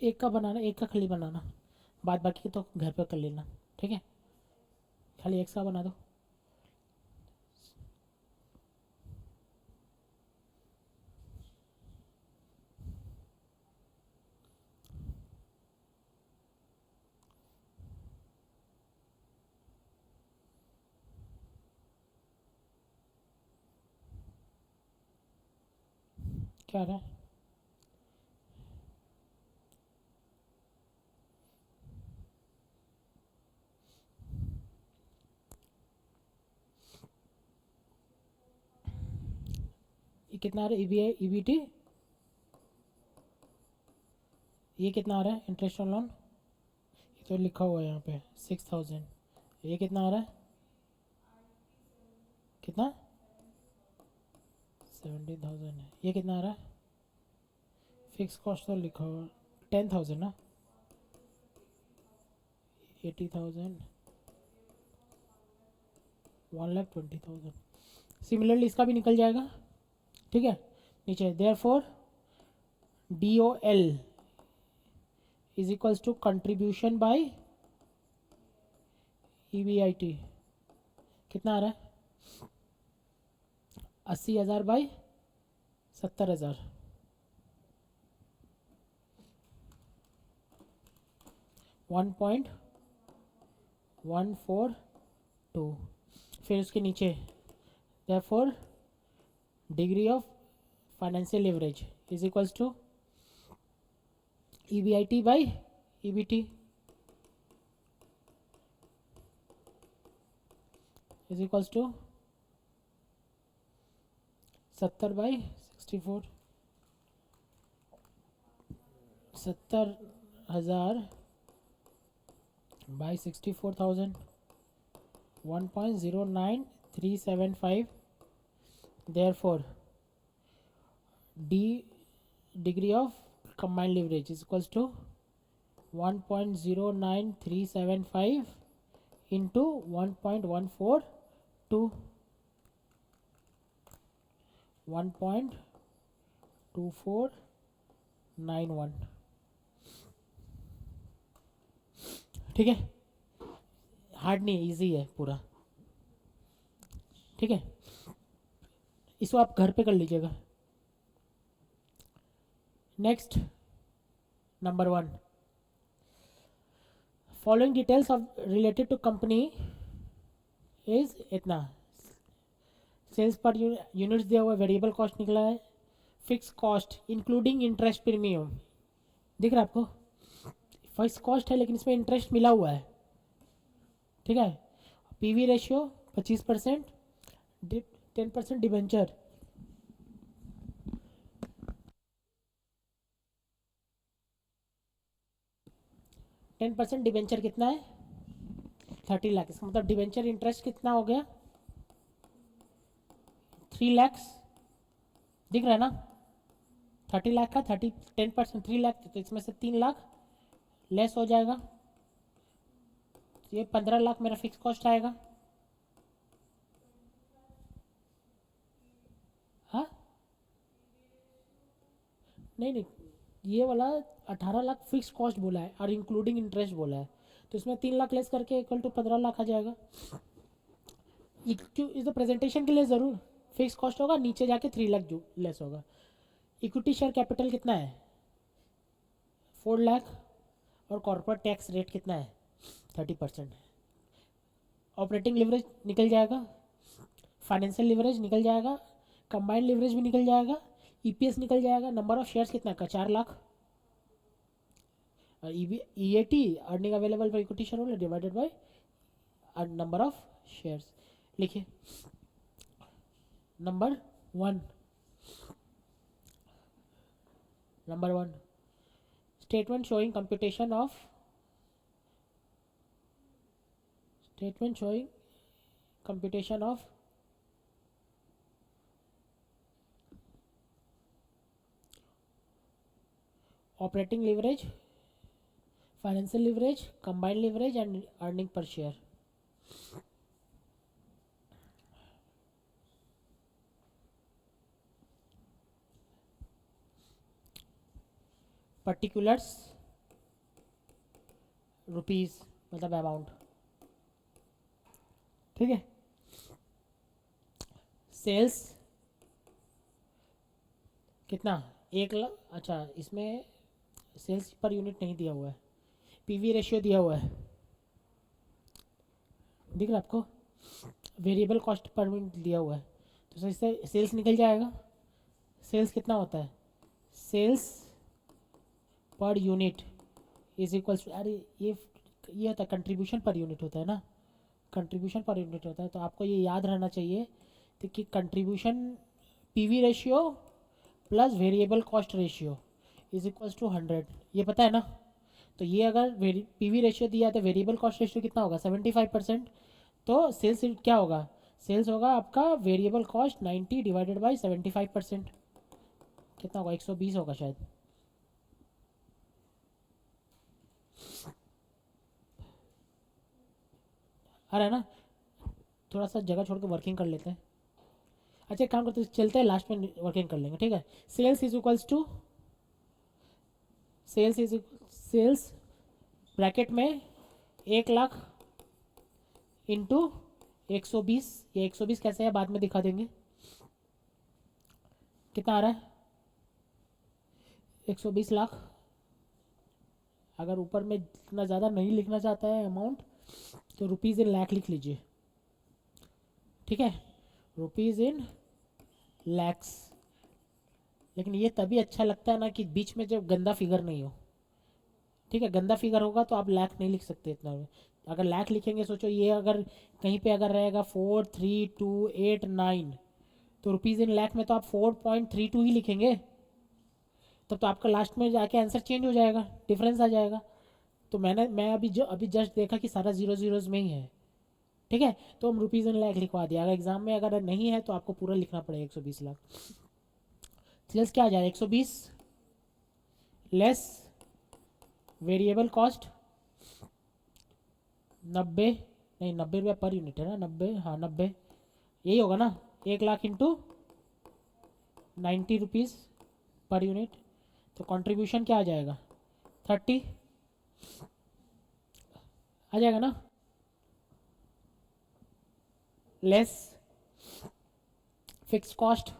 एक का बनाना, एक का खाली बनाना, बाद बाकी तो घर पे कर लेना, ठीक है। खाली एक का बना दो। क्या रहा है, ये कितना आ रहा है EBT, ये कितना आ रहा है इंटरेस्ट ऑन लोन, ये तो लिखा हुआ है यहाँ पे 6,000, ये कितना आ रहा है, कितना 70,000 है, ये कितना आ रहा है, फिक्स कॉस्ट तो लिखा हुआ 10,000 ना, 80,000, 1,20,000। सिमिलरली इसका भी निकल जाएगा, ठीक है। नीचे therefore DOL is equals to contribution by EBIT, कितना आ रहा है 80,000 बाई 70,000, 1.142। फिर उसके नीचे therefore degree of financial leverage is equals to EBIT by EBT is equals to 70/64, 70,000 by 64,000, 1.09375। Therefore, degree of combined leverage is equals to 1.09375 into 1.142, 1.2491, ठीक है। हार्ड नहीं, इजी है पूरा, ठीक है। इसको आप घर पे कर लीजिएगा। Next number 1, following details of related to company is इतना, सेल्स पर यूनिट्स दिया हुआ है, वेरिएबल कॉस्ट निकला है, fix cost including interest premium दिख रहा है आपको, फिक्स कॉस्ट है लेकिन इसमें इंटरेस्ट मिला हुआ है, ठीक है। PV रेशियो 25%, 10% डिबेंचर, डिबेंचर कितना है 30 लाख, इसका मतलब डिबेंचर इंटरेस्ट कितना हो गया 3 लाख, दिख रहा है ना 30 लाख का 10% 3 लाख, तो इसमें से 3 लाख लेस हो जाएगा, तो ये 15 लाख मेरा फिक्स कॉस्ट आएगा। हाँ नहीं नहीं, ये वाला 18 लाख फिक्स कॉस्ट बोला है और इंक्लूडिंग इंटरेस्ट बोला है, तो इसमें 3 लाख लेस करके इक्वल टू 15 लाख आ जाएगा। क्यों, इस प्रेजेंटेशन के लिए ज़रूर फिक्स कॉस्ट होगा, नीचे जाके 3 लाख जो लेस होगा। इक्विटी शेयर कैपिटल कितना है, 4 लाख, और कॉर्पोरेट टैक्स रेट कितना है, 30%। ऑपरेटिंग लिवरेज निकल जाएगा, फाइनेंशियल लिवरेज निकल जाएगा, कंबाइंड लिवरेज भी निकल जाएगा, ईपीएस निकल जाएगा, नंबर ऑफ शेयर्स कितना का 4 लाख, और EAT earning available for equity share holder divided by number of shares. लिखिए number one, statement showing computation of operating leverage, financial leverage, combined leverage and earning per share। particulars rupees मतलब अमाउंट, ठीक है। सेल्स कितना, 1 लाख, अच्छा इसमें सेल्स पर यूनिट नहीं दिया हुआ है, पीवी रेशियो दिया हुआ है, दिख रहा है आपको, वेरिएबल कॉस्ट पर यूनिट दिया हुआ है, तो इससे सेल्स निकल जाएगा। सेल्स कितना होता है, sales per unit is equals to, अरे ये होता है कंट्रीब्यूशन पर यूनिट होता है ना, कंट्रीब्यूशन पर यूनिट होता है, तो आपको ये याद रहना चाहिए तो कि contribution PV ratio plus variable cost ratio is equals to 100, ये पता है ना। तो ये अगर पीवी रेशियो दिया तो वेरिएबल कॉस्ट रेशियो कितना होगा 75%, तो सेल्स क्या होगा, सेल्स होगा आपका वेरिएबल कॉस्ट 90 डिवाइडेड बाई 75%, कितना होगा 120 होगा शायद। आ रहा है ना, थोड़ा सा जगह छोड़ के वर्किंग कर लेते हैं। अच्छा एक काम करते हैं, चलते हैं लास्ट में वर्किंग कर लेंगे, ठीक है। Sales is equals to, sales bracket में 1 लाख इंटू 120, ये 120 कैसे है बाद में दिखा देंगे, कितना आ रहा है 120 लाख। अगर ऊपर में इतना ज़्यादा नहीं लिखना चाहता है अमाउंट, तो रुपीज़ इन लाख लिख लीजिए, ठीक है, रुपीज़ इन लैक्स। लेकिन ये तभी अच्छा लगता है ना कि बीच में जब गंदा फिगर नहीं हो, ठीक है, गंदा फिगर होगा तो आप लाख नहीं लिख सकते इतना में। अगर लाख लिखेंगे, सोचो ये अगर कहीं पे अगर रहेगा 43289, तो रुपीज़ इन लाख में तो आप 4.32 ही लिखेंगे, तब तो आपका लास्ट में जाके आंसर चेंज हो जाएगा, डिफरेंस आ जाएगा। तो मैं अभी जस्ट देखा कि सारा जीरो जीरोज में ही है, ठीक है, तो हम रुपीज़ इन लाख लिखवा दिया। अगर एग्जाम में अगर नहीं है तो आपको पूरा लिखना पड़ेगा 120 लाख। सेल्स क्या आ जाएगा 120 लेस वेरिएबल कॉस्ट 90, नहीं 90 रुपये पर यूनिट है ना, 90, हाँ 90 यही होगा ना, 1 लाख इंटू 90 रुपीज़ पर यूनिट, तो कंट्रीब्यूशन क्या आ जाएगा 30 आ जाएगा ना, less fix cost,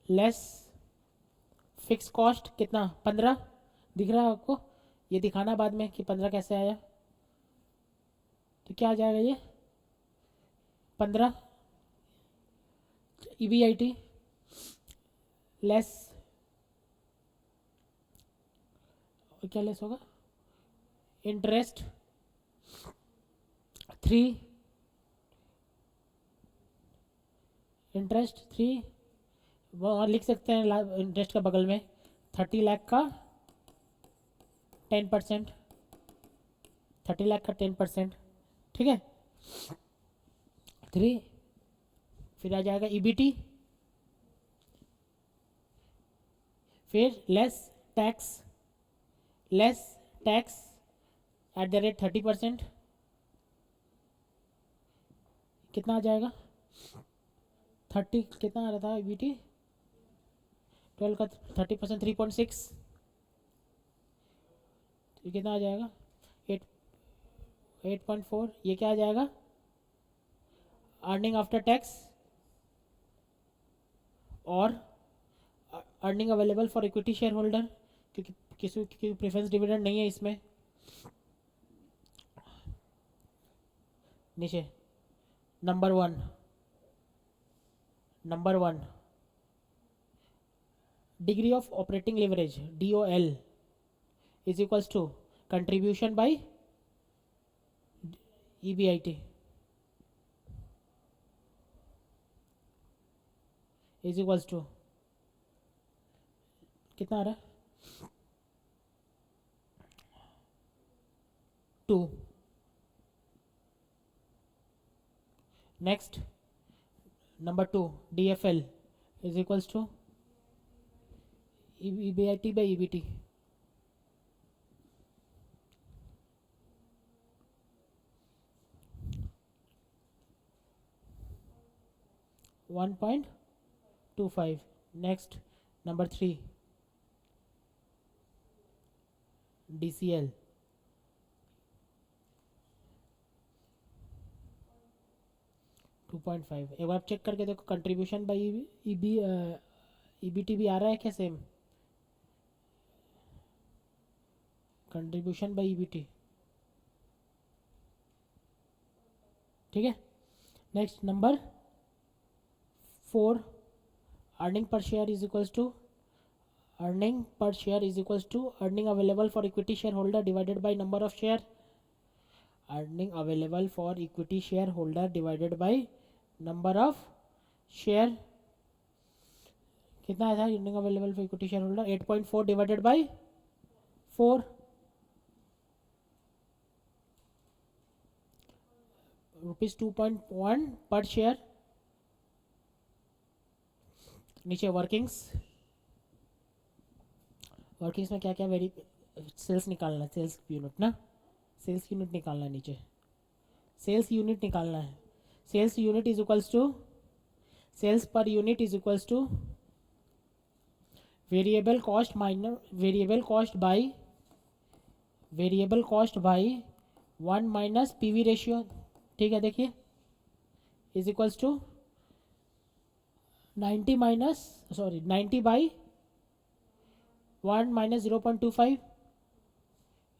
less fix cost कितना 15, दिख रहा है आपको, ये दिखाना बाद में कि 15 कैसे आया, तो क्या आ जाएगा ये 15 EBIT लेस, क्या लेस होगा, इंटरेस्ट 3, इंटरेस्ट 3, वो और लिख सकते हैं इंटरेस्ट का बगल में 30 लाख का 10%, 30 लाख का 10%, ठीक है 3, फिर आ जाएगा EBT फिर less tax at the rate 30%, कितना आ जाएगा? 30 कितना आ रहा था ईबीटी 12 का 30%, 3.6, तो कितना आ जाएगा? 8 8.4। ये क्या आ जाएगा? अर्निंग आफ्टर टैक्स और earning available for equity share holder, क्योंकि किसी की प्रेफरेंस डिविडेंड नहीं है इसमें। नीचे number one degree of operating leverage DOL is equals to contribution by EBIT is equals to कितना आ रहा है? 2। Next number 2 DFL is equals to EBIT by EBT। 1.25। Next number 3 DCL 2.5। एक बार आप चेक करके देखो कंट्रीब्यूशन बाई EBT भी आ रहा है क्या सेम? कंट्रीब्यूशन बाई EBT, ठीक है। Next number 4 earning per share is equals to earning available for equity share holder divided by number of share. Earning available for equity share holder divided by number of share, कितना था earning available for equity share holder? 8.4 divided by 4, ₹2.1 पर शेयर। नीचे वर्किंग्स में क्या क्या वेरी सेल्स निकालना है, सेल्स यूनिट ना, सेल्स यूनिट निकालना है। नीचे सेल्स यूनिट निकालना है। Sales unit is equals to sales per unit is equals to variable cost by 1 minus PV ratio, ठीक है। देखिए is equals to 90 by 1 minus 0.25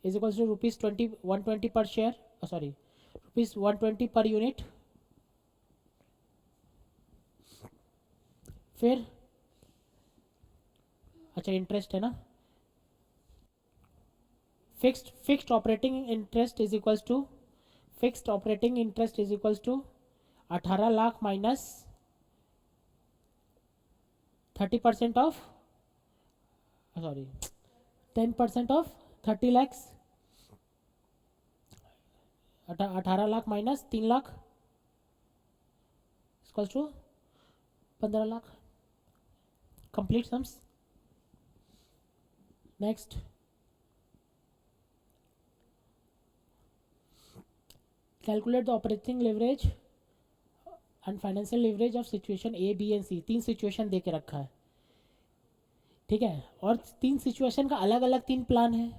is equals to ₹120 per share, sorry ₹120 per unit. फिर अच्छा इंटरेस्ट है ना, fixed operating interest is equals to 18 lakh minus 30% of 10% of 30 lakhs, 18 lakh minus 3 lakh equals to 15 lakh. Complete sums. Next calculate the operating leverage and financial leverage of situation A, B and C। 3 situation दे के रखा है, ठीक है, और 3 सिचुएशन का अलग अलग 3 प्लान है।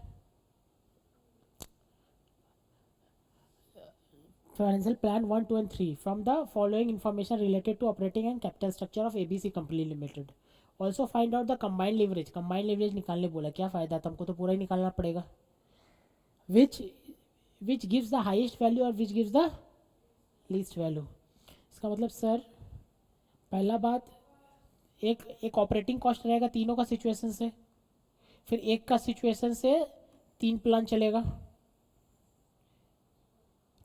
Financial plan 1, 2 and 3 from the following information related to operating and capital structure of ABC company limited. Also find out the combined leverage निकालने बोला, क्या फ़ायदा था, हमको तो पूरा ही निकालना पड़ेगा। Which gives the highest value और which gives the least value. इसका मतलब सर पहला बात, एक ऑपरेटिंग कॉस्ट रहेगा तीनों का सिचुएशन से, फिर एक का सिचुएशन से 3 प्लान चलेगा,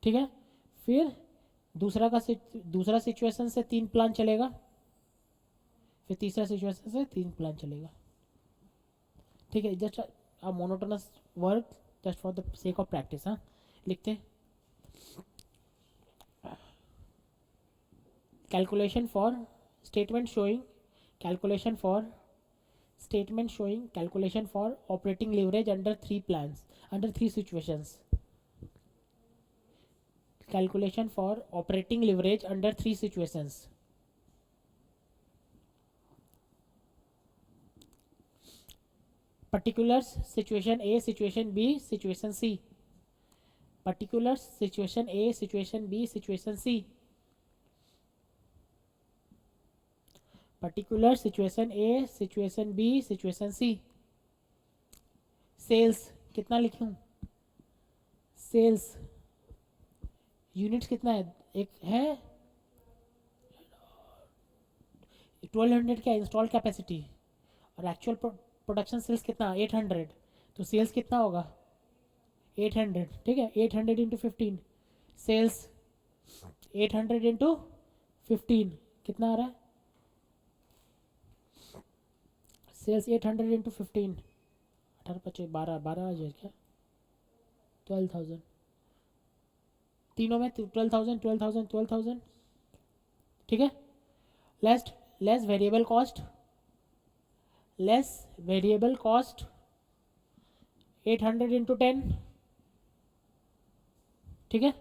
ठीक है। फिर दूसरा सिचुएशन से 3 प्लान चलेगा, फिर तीसरा सिचुएशन से 3 प्लान चलेगा, ठीक है। Just a monotonous work just for the sake of practice. हाँ लिखते calculation for statement showing calculation for operating leverage under three plans, under three situations. Calculation for operating leverage under three situations. Particulars situation A, situation B, situation C. Particulars situation A, situation B, situation C. Particular situation A, situation B, situation C. Sales कितना लिखूं? सेल्स यूनिट्स कितना है? एक है 1200 का इंस्टॉल कैपेसिटी और एक्चुअल प्रोडक्शन सेल्स कितना? 800. तो सेल्स कितना होगा? 800. ठीक है, 800 इंटू 15. सेल्स 800 इंटू 15 कितना आ रहा है? सेल्स 800 इंटू 15, 18 12 12 आ जाए क्या? 12,000. तीनों में 12,000 12,000 12,000. ठीक है. Less variable cost, less variable cost 800 into 10. ठीक है.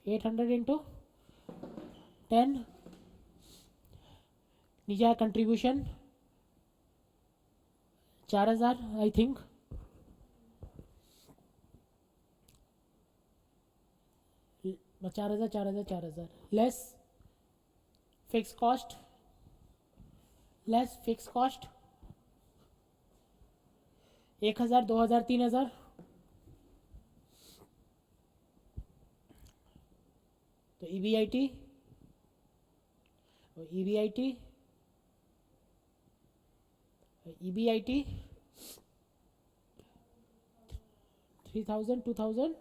Eight hundred into 10. नीचे कंट्रीब्यूशन 4,000 आई थिंक. चार हजार less fix cost, less fix cost 1,000 2,000 3,000. तो EBIT 3,000 2,000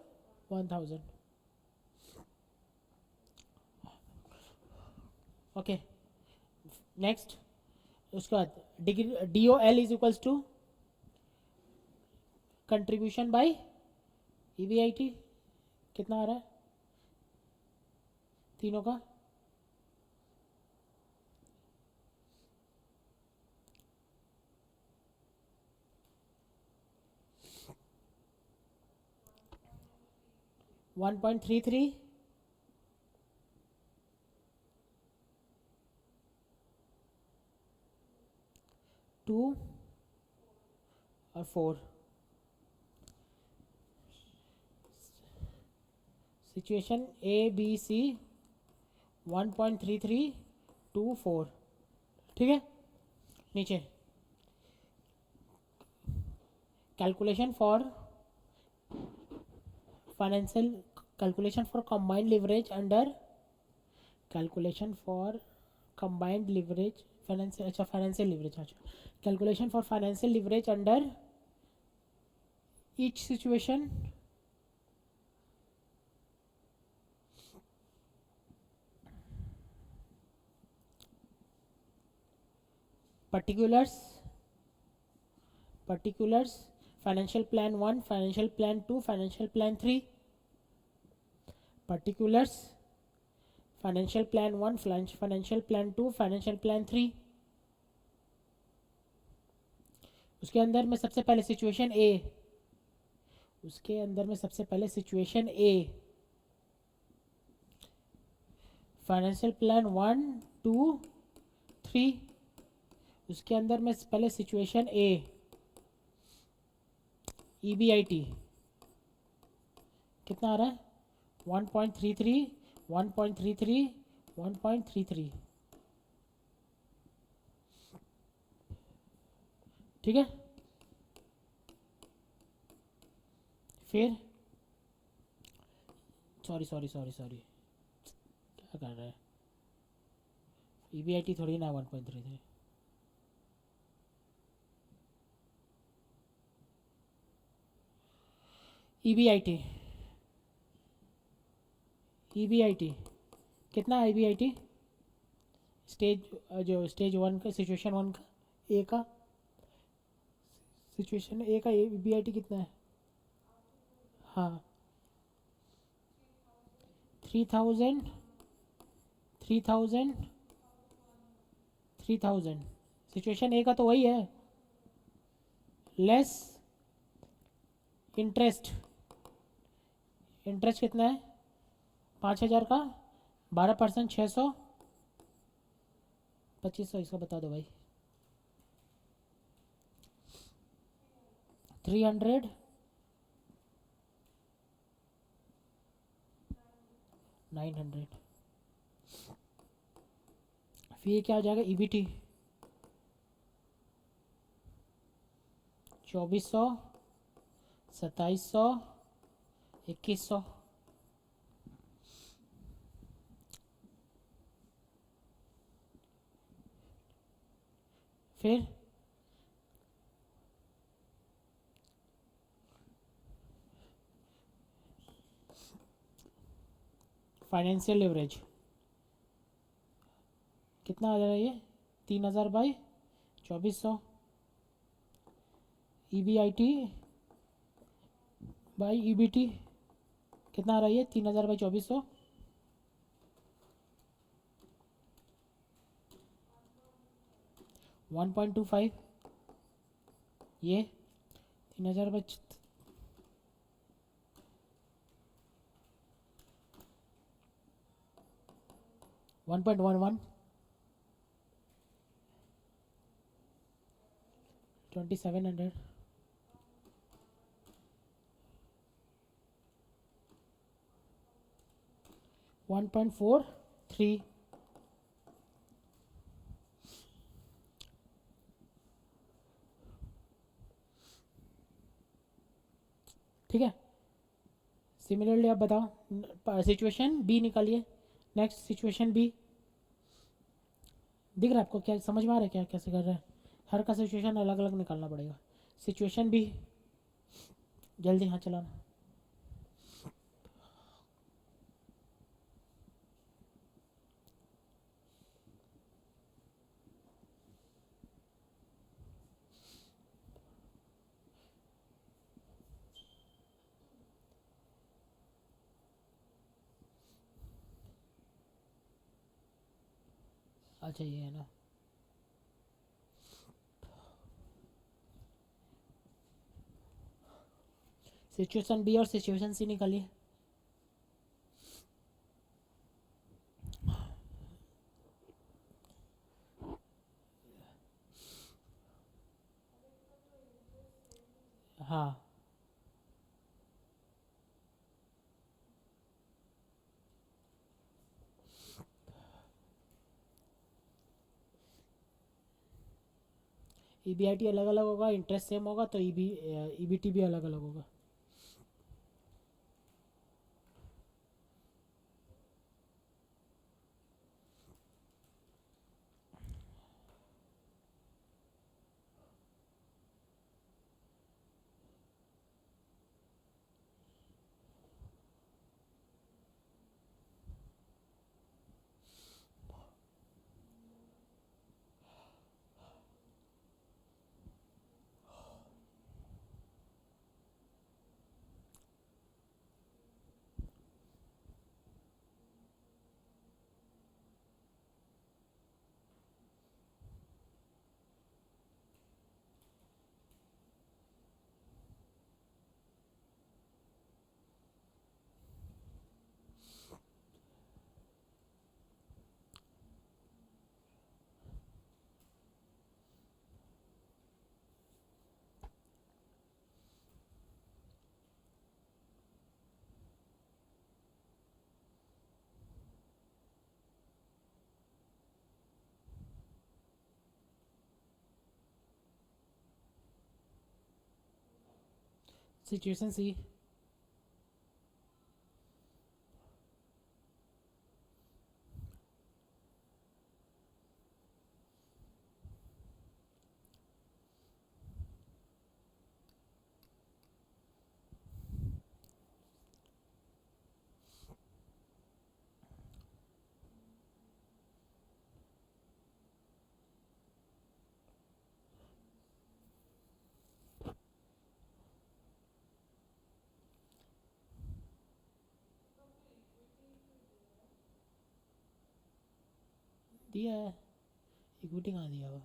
1,000. ओके. नेक्स्ट उसके बाद DOL is equals to contribution by EBIT. कितना आ रहा है तीनों का? 1.33 2 और 4. Situation ABC 1.33 2 4. ठीक है. नीचे calculation for financial, calculation for combined leverage under, calculation for combined leverage financial, अच्छा फाइनेंशियल लिवरेज, अच्छा calculation for financial leverage under each situation. particulars financial plan 1, financial plan 2, financial plan 3. particulars financial plan 1, financial plan 2, financial plan 3. उसके अंदर में सबसे पहले सिचुएशन ए, उसके अंदर में सबसे पहले सिचुएशन ए, फाइनेंशियल प्लान 1 2 3. उसके अंदर में पहले सिचुएशन ए EBIT कितना आ रहा है? 1.33 1.33 1.33. ठीक है. फिर सॉरी क्या कर रहा है? EBIT थोड़ी ना 1.33. EBIT कितना EBIT? स्टेज 1 का, सिचुएशन 1 का, ए का, सिचुएशन ए का EBIT कितना है? हाँ 3,000 3000 3000 सिचुएशन ए का तो वही है, लेस इंटरेस्ट। इंटरेस्ट कितना है 5000 का, 12%, 600, 2500, इसका बता दो भाई। 300, 900। फिर ये क्या हो जाएगा, ईबीटी 2400, 2700, 2100। फिर फाइनेंशियल लेवरेज कितना आ जाएगा ये, 3000 बाई 2400। ईबीआईटी बाई ईबीटी कितना आ रहा है ये, 3000 बाई 2400, 1.25। ये 3000 बाई 1.11, 2700, 1.43। ठीक है। सिमिलरली आप बताओ, सिचुएशन बी निकालिए। नेक्स्ट सिचुएशन बी, दिख रहा है आपको, क्या समझ में आ रहा है क्या कैसे कर रहे हैं? हर का सिचुएशन अलग अलग निकालना पड़ेगा। सिचुएशन बी, जल्दी हाँ चलाना। अच्छा ये है ना, सिचुएशन बी और सिचुएशन सी निकालिए। हाँ ईबीआईटी अलग अलग होगा, इंटरेस्ट सेम होगा, तो ईबीटी भी अलग अलग होगा। सिचुएशन सी, दिया है, इक्विटी कहाँ दिया हुआ?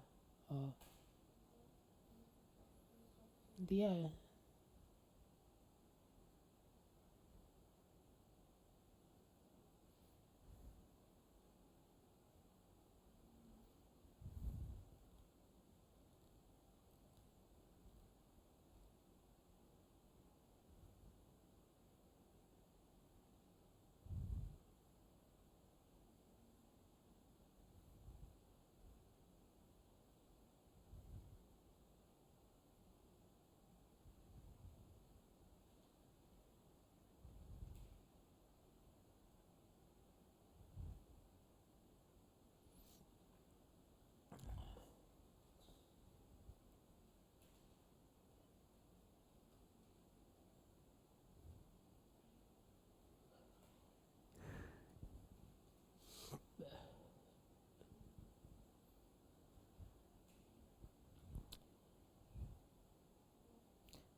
हाँ, दिया है।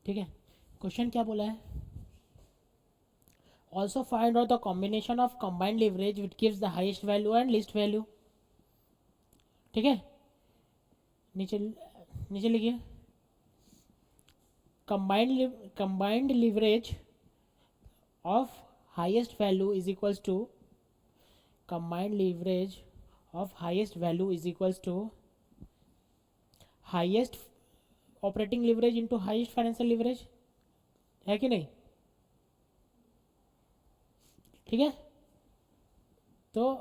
ठीक है, क्वेश्चन क्या बोला है? Also find out the combination of combined leverage which gives the highest value and least value. ठीक है, नीचे नीचे लिखिए, combined leverage of highest value is equals to combined leverage of highest value is equals to highest operating leverage into highest financial leverage, है कि नहीं? ठीक है, तो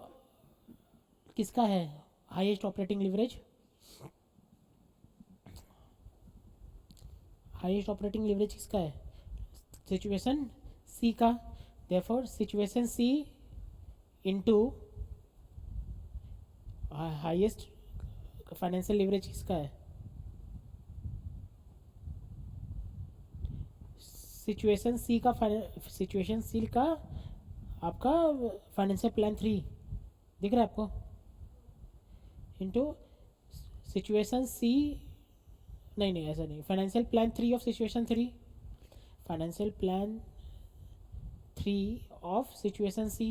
किसका है highest operating leverage? Highest operating leverage किसका है? सिचुएशन सी का। देयरफॉर सिचुएशन सी इनटू हाईएस्ट फाइनेंशियल लिवरेज किसका है? सिचुएशन सी का आपका फाइनेंशियल प्लान 3 दिख रहा है आपको, इनटू सिचुएशन सी, नहीं ऐसा नहीं, financial plan 3 of situation 3, financial plan 3 of situation C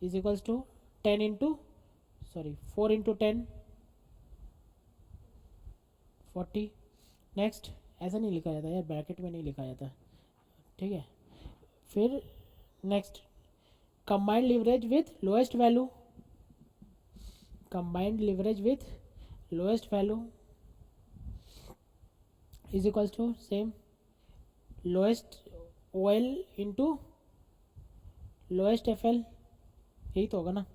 is equals to 10 into 4 into 10 40। Next, ऐसा नहीं लिखा जाता यार, ब्रैकेट में नहीं लिखा जाता। ठीक है, फिर next, combined leverage with lowest value, combined leverage with lowest value is equals to same lowest OL into lowest FL, यही तो होगा ना?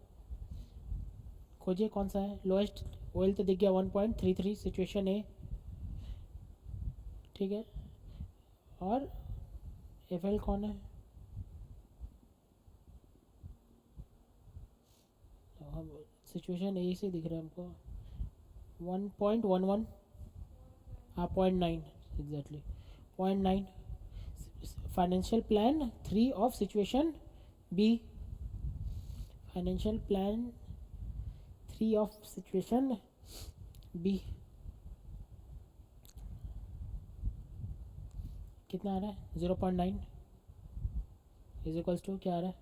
खोजिए कौन सा है लोएस्ट। OL तो दिख गया 1.33 सिचुएशन ए, ठीक है, और FL कौन है? हम सिचुएशन ए से दिख रहा है हमको 1.11, हाँ 0.9 exactly 0.9। Financial plan 3 of situation B, financial plan 3 of situation B कितना आ रहा है? 0.9 इज इक्वल्स टू क्या आ रहा है?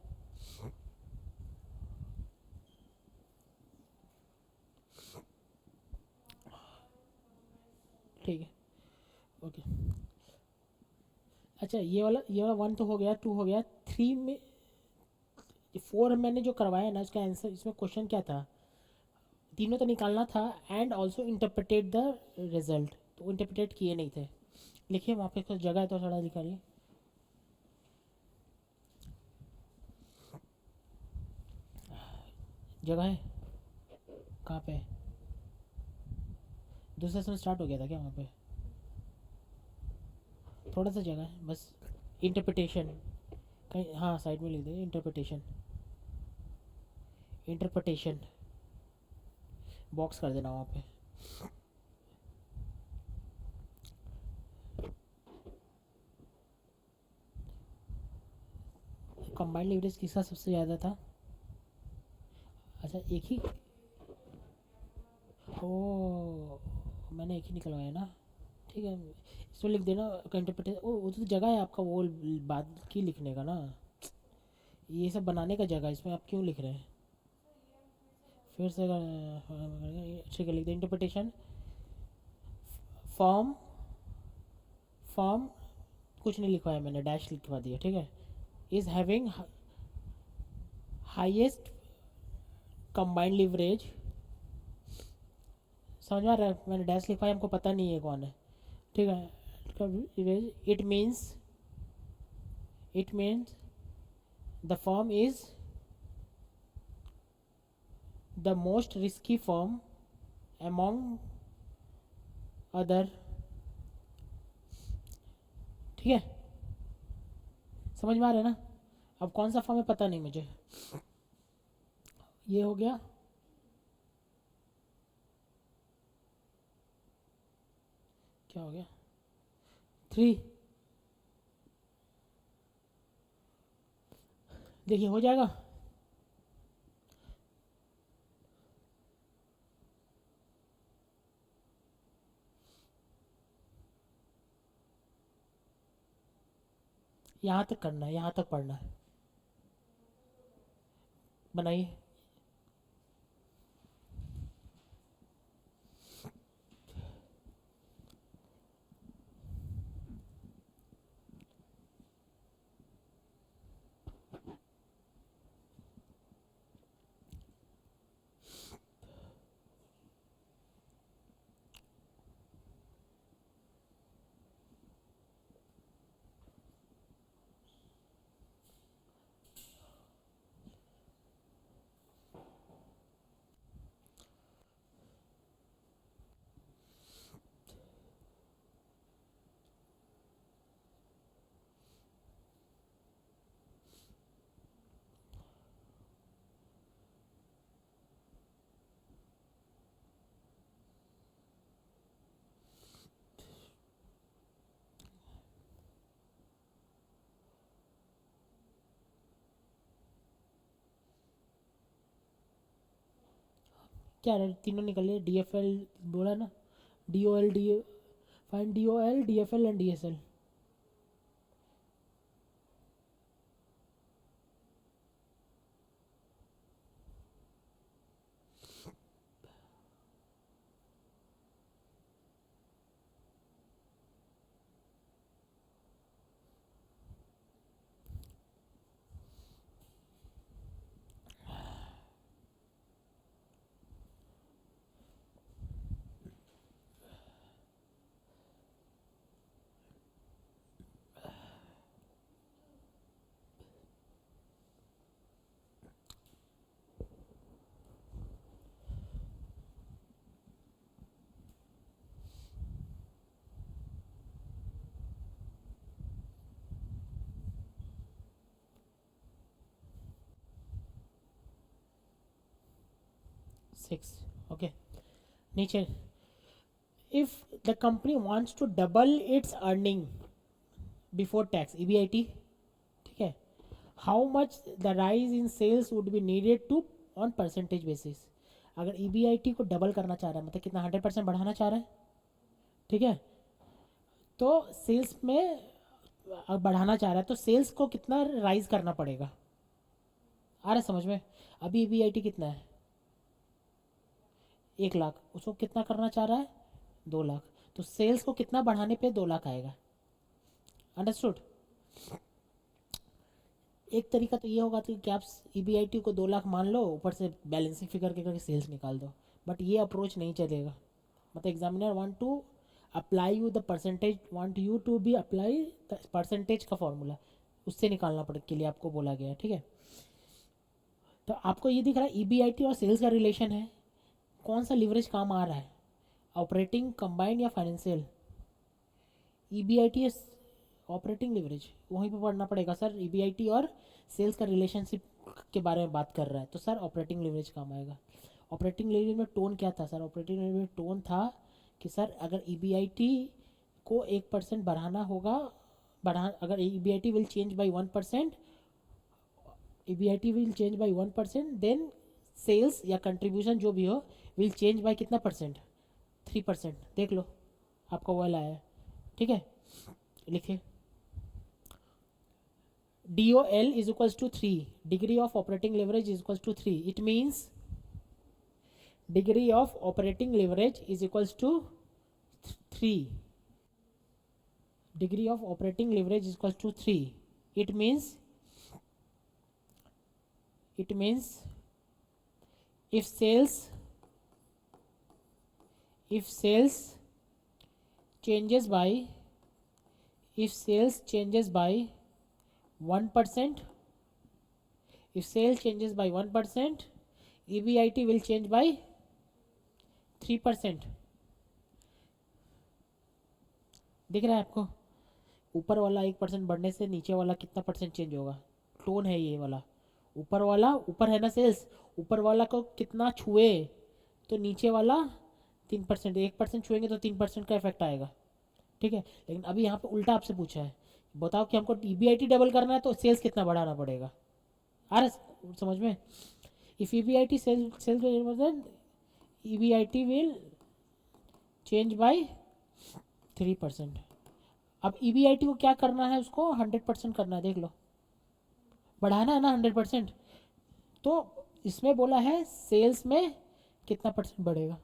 ठीक है, ओके। अच्छा, ये वाला 1 तो हो गया, 2 हो गया, 3 में 4 मैंने जो करवाया ना उसका आंसर, इसमें क्वेश्चन क्या था? तीनों तो निकालना था and also interpret the result, तो इंटरप्रिटेट किए नहीं थे। लिखिए वहाँ पे कुछ जगह है तो थोड़ा निकालिए। जगह है कहाँ पे? दूसरा सेम स्टार्ट हो गया था क्या वहाँ पे? थोड़ा सा जगह है बस, इंटरप्रिटेशन कहीं, हाँ साइड में लिख दे इंटरप्रिटेशन, इंटरप्रिटेशन बॉक्स कर देना वहाँ पे। कंबाइंड लिवरेज किसका सबसे ज़्यादा था? अच्छा एक ही, ओ मैंने एक ही निकलवाया ना, ठीक है, इसमें लिख देना इंटरप्रिटेशन। ओ वो तो जगह है आपका वो बात की लिखने का ना, ये सब बनाने का जगह इसमें आप क्यों लिख रहे हैं? फिर से ठीक है, लिख दे इंटरप्रिटेशन फॉर्म। फॉर्म कुछ नहीं लिखवाया मैंने, डैश लिखवा दिया, ठीक है। Is having highest combined leverage, समझ में आ रहा है? मैंने डैश लिखवाया, हमको पता नहीं है कौन है, ठीक है। It means the firm is the most risky firm among other, ठीक है। समझ में आ रहा है ना? अब कौन सा फॉर्म है पता नहीं मुझे। ये हो गया। क्या हो गया? 3। देखिए हो जाएगा। यहाँ तक करना है, यहाँ तक पढ़ना है। बनाइए। क्या रहे तीनों निकल लिए? डी एफ एल बोला ना, D O L D, fine D O L D F L and D S L. Six, okay. नीचे, if the company wants to double its earning before tax EBIT, ठीक है, how much the rise in sales would be needed to on percentage basis. अगर EBIT को डबल करना चाह रहा है, मतलब कितना, 100% बढ़ाना चाह रहा है, ठीक है, तो सेल्स में बढ़ाना चाह रहा है तो सेल्स को कितना राइज करना पड़ेगा? आ रहा है समझ में? अभी EBIT कितना है? 1 लाख, उसको कितना करना चाह रहा है? 2 लाख। तो सेल्स को कितना बढ़ाने पे 2 लाख आएगा? अंडरस्टूड? एक तरीका तो ये होगा कि आप EBIT को 2 लाख मान लो, ऊपर से बैलेंसिंग फिगर के करके सेल्स निकाल दो, बट ये अप्रोच नहीं चलेगा। मतलब examiner want to apply you the percentage, want you to be apply the percentage का फॉर्मूला, उससे निकालना पड़े के लिए आपको बोला गया है, ठीक है। तो आपको ये दिख रहा है EBIT और सेल्स का रिलेशन है, कौन सा लिवरेज काम आ रहा है, ऑपरेटिंग, कंबाइंड या फाइनेंशियल? EBIT ऑपरेटिंग लिवरेज, वहीं पे पढ़ना पड़ेगा सर। EBIT और सेल्स का रिलेशनशिप के बारे में बात कर रहा है, तो सर ऑपरेटिंग लिवरेज काम आएगा। ऑपरेटिंग लिवरेज में टोन क्या था सर? ऑपरेटिंग लिवरेज में टोन था कि सर अगर EBIT को 1% बढ़ाना होगा, अगर EBIT will change by 1%, EBIT will change by 1%, then sales या कंट्रीब्यूशन जो भी हो विल चेंज बाई कितना परसेंट? 3%। देख लो आपका वो आया है, ठीक है, लिखिए। DOL is equals to 3. Degree of operating leverage is equals to 3. It means degree of operating leverage is equals to 3. Degree of operating leverage is equals to 3. It means if sales changes by 1%, if sales changes by 1%, EBIT will change by 3%. दिख रहा है आपको? ऊपर वाला 1% बढ़ने से नीचे वाला कितना परसेंट चेंज होगा? टोन है ये वाला. ऊपर वाला, ऊपर है ना सेल्स, ऊपर वाला को कितना छुए तो नीचे वाला 3%, 1% छुएंगे तो 3% का इफेक्ट आएगा. ठीक है, लेकिन अभी यहाँ पे उल्टा आपसे पूछा है, बताओ कि हमको EBIT डबल करना है तो सेल्स कितना बढ़ाना पड़ेगा. आ रहा समझ में? If EBIT sales EBIT will change by 3%. अब EBIT को क्या करना है, उसको 100% करना है. देख लो, बढ़ाना है ना 100%. तो इसमें बोला है सेल्स में कितना परसेंट बढ़ेगा.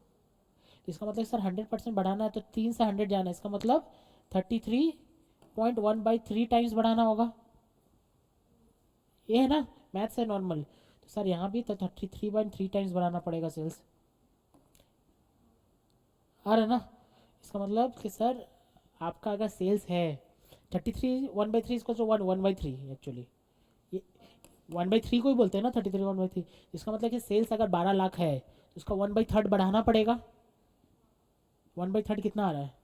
इसका मतलब सर 100% बढ़ाना है तो 3 से 100 जाना है. इसका मतलब 33.1/3 टाइम्स बढ़ाना होगा. ये है ना, मैथ्स है नॉर्मल. तो सर यहाँ भी तो 33.3 टाइम्स बढ़ाना पड़ेगा सेल्स. आ रहा है ना? इसका मतलब कि सर आपका अगर सेल्स है 33, 1/3 इसको तो 1/3 एक्चुअली, ये 1/3 को ही बोलते हैं ना 33 1/3. इसका मतलब कि सेल्स अगर 12 लाख है तो उसका 1/3 बढ़ाना पड़ेगा. 1/3 कितना आ रहा है?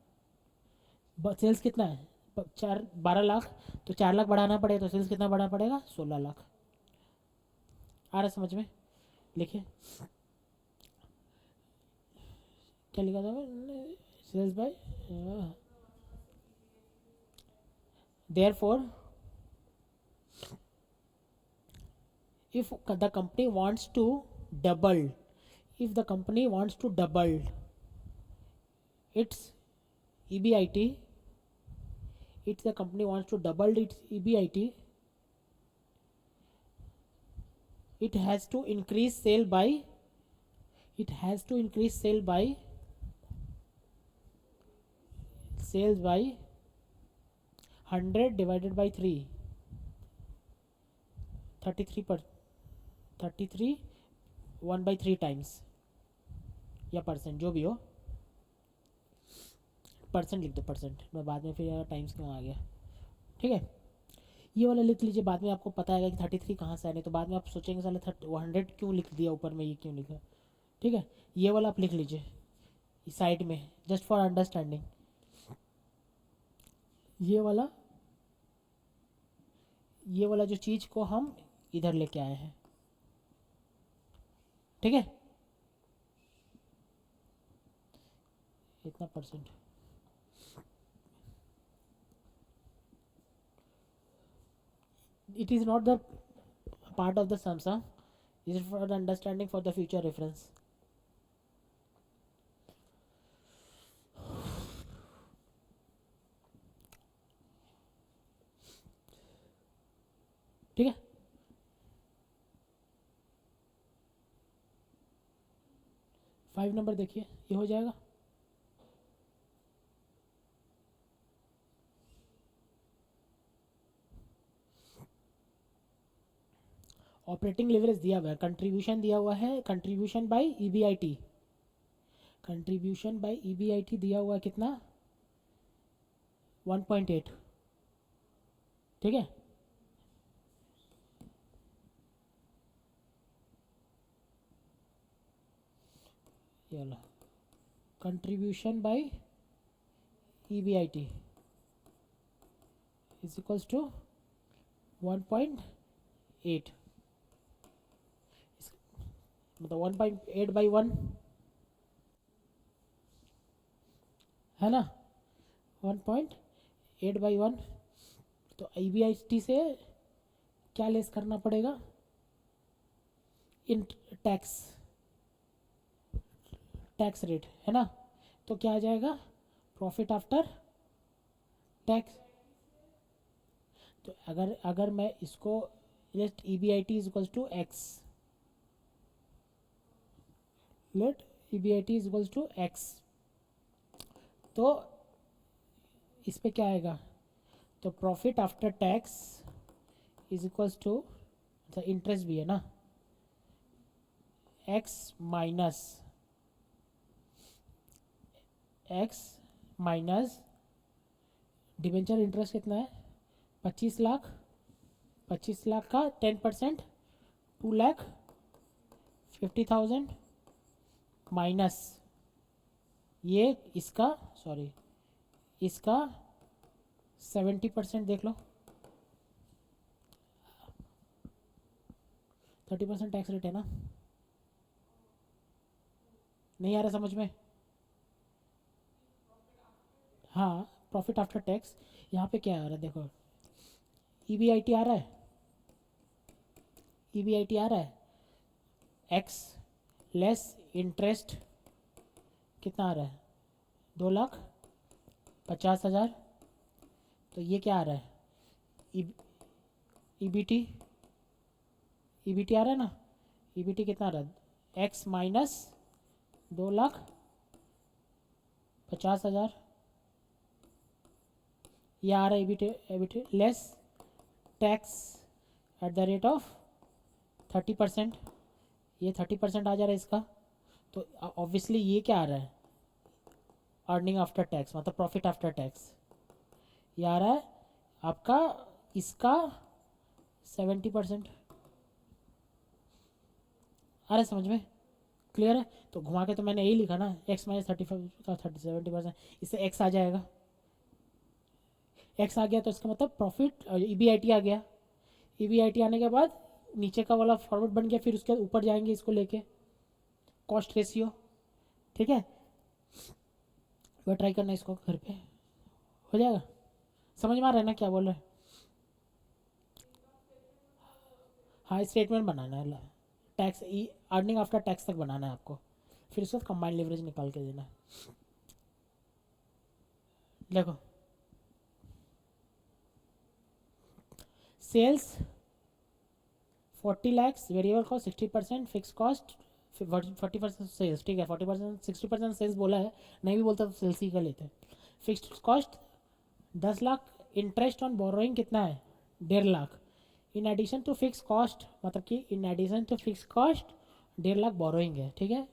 सेल्स कितना है? 12 लाख, तो 4 लाख बढ़ाना पड़ेगा. तो सेल्स कितना बढ़ाना पड़ेगा? 16 लाख. आ रहा है समझ में? लिखिए क्या लिखा था sales by. Therefore, if the company wants to double, if the company wants to double its EBIT, if the company wants to double its EBIT, it has to increase sale by, it has to increase sale by, sales by 100 divided by 3, 33 1/3 times या परसेंट, जो भी हो. परसेंट लिख दो, परसेंट. मैं बाद में फिर यार टाइम्स क्यों आ गया. ठीक है, ये वाला लिख लीजिए. बाद में आपको पता है कि 33 कहाँ से आने, तो बाद में आप सोचेंगे साले 100 क्यों लिख दिया ऊपर में, ये क्यों लिखा. ठीक है, ये वाला आप लिख लीजिए साइड में, जस्ट फॉर अंडरस्टैंडिंग. ये वाला जो चीज़ को हम इधर लेके आए हैं. ठीक है, इतना percent. It is not the part of the sums, huh? It is for the understanding, for the future reference. ठीक है, 5 नंबर देखिए, ये हो जाएगा. ऑपरेटिंग लेवरेज दिया हुआ है, कंट्रीब्यूशन दिया हुआ है, contribution by EBIT, contribution by EBIT दिया हुआ है कितना? 1.8. ठीक है, ये वाला contribution by EBIT is equals to 1.8. मतलब 1.8/1 है ना, 1.8/1. तो EBIT से क्या लेस करना पड़ेगा? इन टैक्स रेट है ना. तो क्या आ जाएगा? Profit after tax. तो अगर अगर मैं इसको let E B I T is equals to X, let E B I T is equals to X, तो इस पे क्या आएगा, तो profit after tax is equals to, अच्छा इंटरेस्ट भी है ना, एक्स माइनस डिबेंचर इंटरेस्ट कितना है 25 लाख, 25 लाख का 10% 2,50,000 माइनस ये इसका, सॉरी इसका 70% देख लो, 30% टैक्स रेट है ना, नहीं आ रहा समझ में? हाँ प्रॉफिट आफ्टर टैक्स, यहाँ पे क्या आ रहा है देखो, ई बी आई टी आ रहा है, ई बी आई टी आ रहा है, एक्स लेस इंटरेस्ट कितना आ रहा है 2,50,000, तो ये क्या आ रहा है E B T, E B T आ रहा है ना, ई बी टी कितना आ रहा है एक्स माइनस 2,50,000, ये आ रहा है E B T less tax at the rate of 30%, ये 30% आ जा रहा है इसका, तो ऑब्वियसली ये क्या आ रहा है अर्निंग आफ्टर टैक्स मतलब प्रॉफिट आफ्टर टैक्स, ये आ रहा है आपका इसका 70%, आ रहा है समझ में? क्लियर है? तो घुमा के तो मैंने यही लिखा ना, एक्स माइनस 35 का 70%, इससे एक्स आ जाएगा, एक्स आ गया तो इसका मतलब profit E B I T आ गया, ई बी आई टी आने के बाद नीचे का वाला फॉर्मेट बन गया, फिर उसके ऊपर जाएंगे इसको लेके कॉस्ट रेशियो, ठीक है? वह ट्राई करना इसको घर पे, हो जाएगा, समझ में आ रहा है ना क्या बोल रहे हैं? हाँ स्टेटमेंट बनाना है, टैक्स अर्निंग आफ्टर टैक्स तक बनाना है आपको, फिर उसके बाद कंबाइंड लेवरेज निकाल के देना है। देखो sales 40 lakhs, variable cost 60%, fix cost 40% sales, ठीक है 40% 60% सेल्स बोला है, नहीं भी बोलता तो सेल्स ही कर लेते हैं। Fixed cost 10 lakh, interest on borrowing कितना है 1.5 lakh, in addition to fix cost, मतलब कि in addition to fix cost 1.5 lakh borrowing है, ठीक है?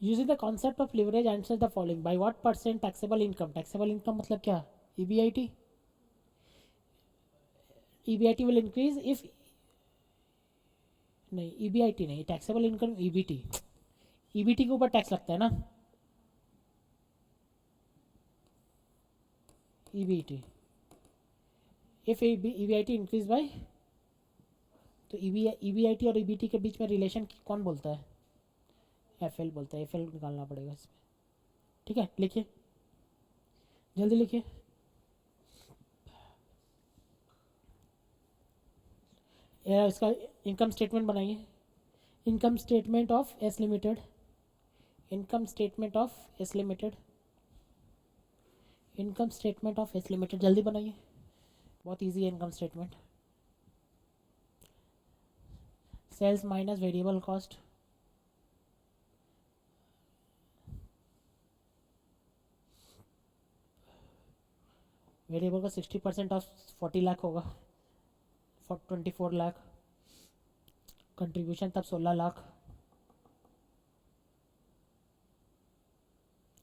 Using the concept of leverage answer the following, by what percent taxable income, taxable income मतलब क्या, E B I T, E B I T will increase if, नहीं ई बी आई टी नहीं, टैक्सेबल इनकम ई B T, E B T के ऊपर टैक्स लगता है ना, E B T, if E B I T increase by, तो ई बी आई टी और ई बी टी के बीच में रिलेशन कौन बोलता है, एफ एल बोलता है, एफ एल निकालना पड़ेगा इसमें, ठीक है? लिखिए जल्दी लिखिए, इसका इनकम स्टेटमेंट बनाइए, income statement of S limited, income statement of S limited, income statement of S limited जल्दी बनाइए, बहुत इजी है income statement, sales minus variable cost, variable का 60% ऑफ 40 लाख होगा, 24 लाख, कंट्रीब्यूशन तब 16 लाख,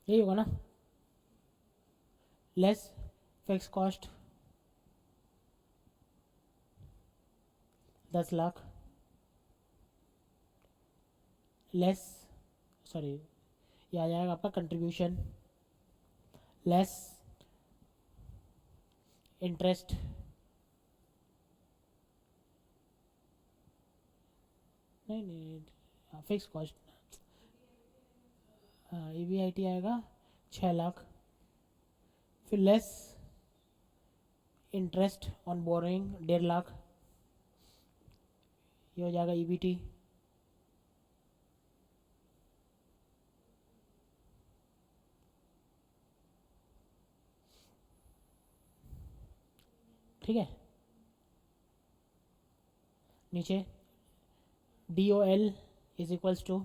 यही होगा ना, less fix cost 10 lakh, less, sorry ये आ जाएगा आपका कंट्रीब्यूशन, लेस इंटरेस्ट, नहीं नहीं फिक्स कॉस्ट, हाँ ई बी आई टी आएगा 6 लाख, फिर less interest on borrowing 1.5 lakh, ये हो जाएगा ई बी टी, ठीक है। नीचे DOL इज इक्वल्स टू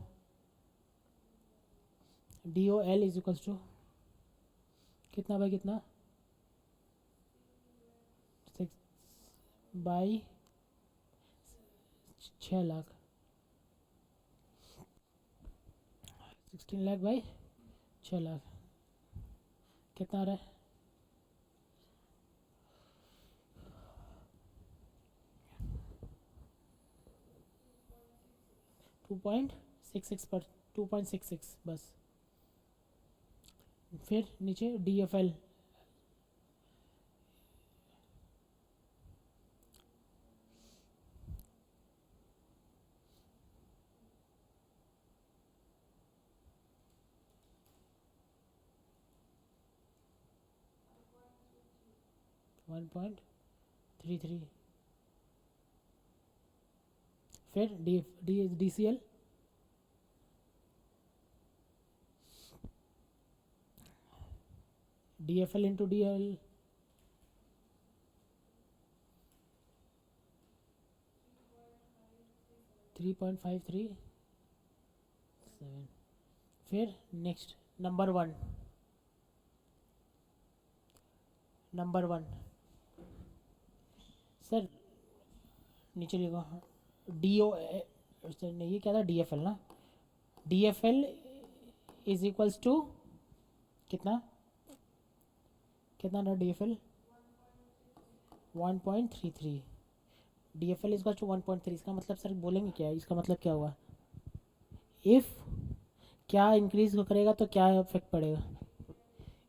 कितना बाई कितना 6 लाख 16 लाख बाई 6 लाख कितना आ रहा है 2.66 पर 2.66 बस। फिर नीचे DFL $1.33। फिर DCL DFL इंटू DL 3.537। फिर नेक्स्ट नंबर वन सर नीचे लिखो DO सर नहीं ये क्या था DFL ना DFL इज इक्वल्स टू कितना था DFL 1.33 DFL इज टू 1.3 इसका मतलब सर बोलेंगे क्या इसका मतलब क्या हुआ इफ़ क्या इंक्रीज करेगा तो क्या इफेक्ट पड़ेगा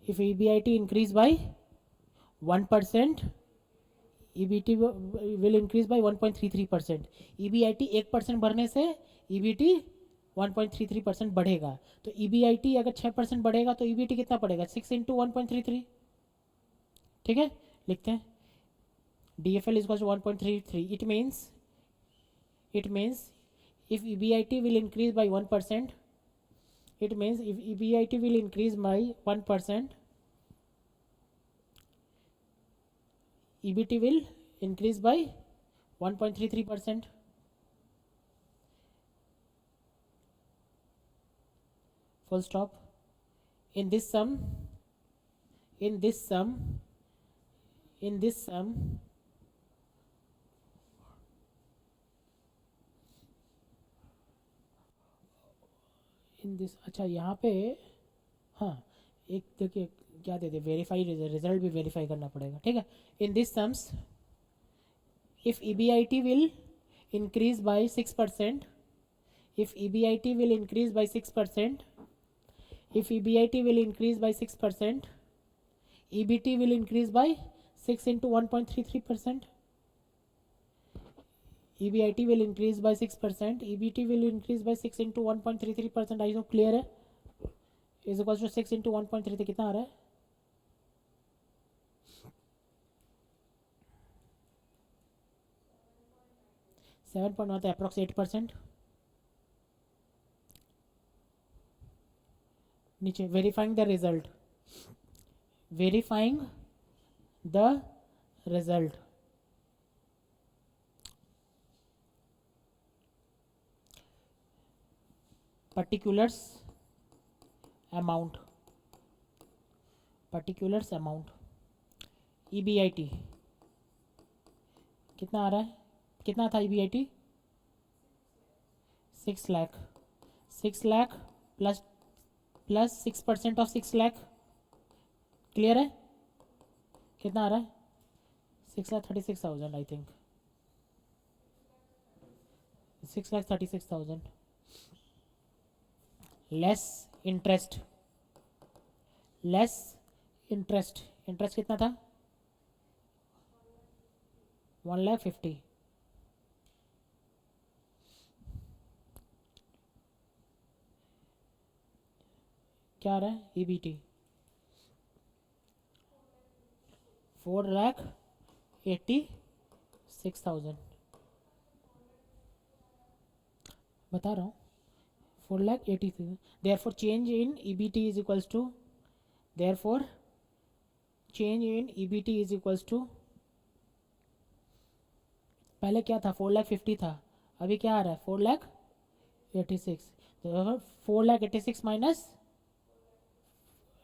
if EBIT increase by 1% EBT will increase by 1.33%। EBIT 1% बढ़ने से EBT 1.33% बढ़ेगा तो EBIT अगर 6% बढ़ेगा तो EBT कितना पड़ेगा 6 इंटू 1.33। ठीक है लिखते हैं DFL is equals to 1.33 it means if EBIT will increase by 1% it means if EBIT will increase by 1% EBT will increase by 1.33%। full stop in this sum अच्छा यहाँ पे हाँ एक देखिए क्या दे दे वेरीफाई रिजल्ट भी वेरीफाई करना पड़ेगा ठीक है in this sums if EBIT will increase by 6% if EBIT will increase by 6% if EBIT will increase by 6% EBT will increase by 6 into 1.33%। EBIT will increase by 6%, EBT will increase by 6 into 1.33%। I hope clear है इज इक्वल टू 6 इंटू 1.33 कितना आ रहा है 7.1 तो अप्रॉक्स 8%। नीचे verifying the result particulars amount EBIT कितना आ रहा है कितना था EBIT 6 lakh plus 6% of 6 lakh clear है कितना आ रहा है 6,36,000 I think 6,36,000 less interest interest कितना था 1,50,000 क्या आ रहा है EBT 4,86,000 बता रहा हूँ 4,80,000 therefore change in EBT is equals to therefore change in EBT is equals to पहले क्या था, 4,50,000 था, अभी क्या आ रहा है, 4,86,000। तो 4,86,000 minus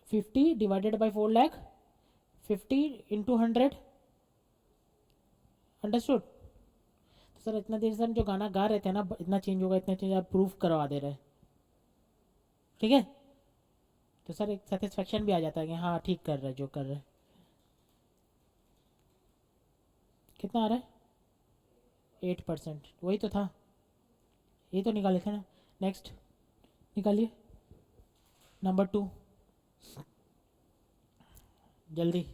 50 divided by 4,50,000 into 100। Understood. तो सर इतना देर से हम जो गाना गा रहे थे ना, इतना चेंज होगा, इतना चेंज, आप प्रूफ करवा दे रहे हैं। ठीक है, तो सर एक सेटिस्फेक्शन भी आ जाता है कि हाँ ठीक कर रहे हैं जो कर रहे हैं। कितना आ रहा है, 8%, वही तो था, ये तो निकाले थे ना। नेक्स्ट निकालिए, नंबर 2, जल्दी।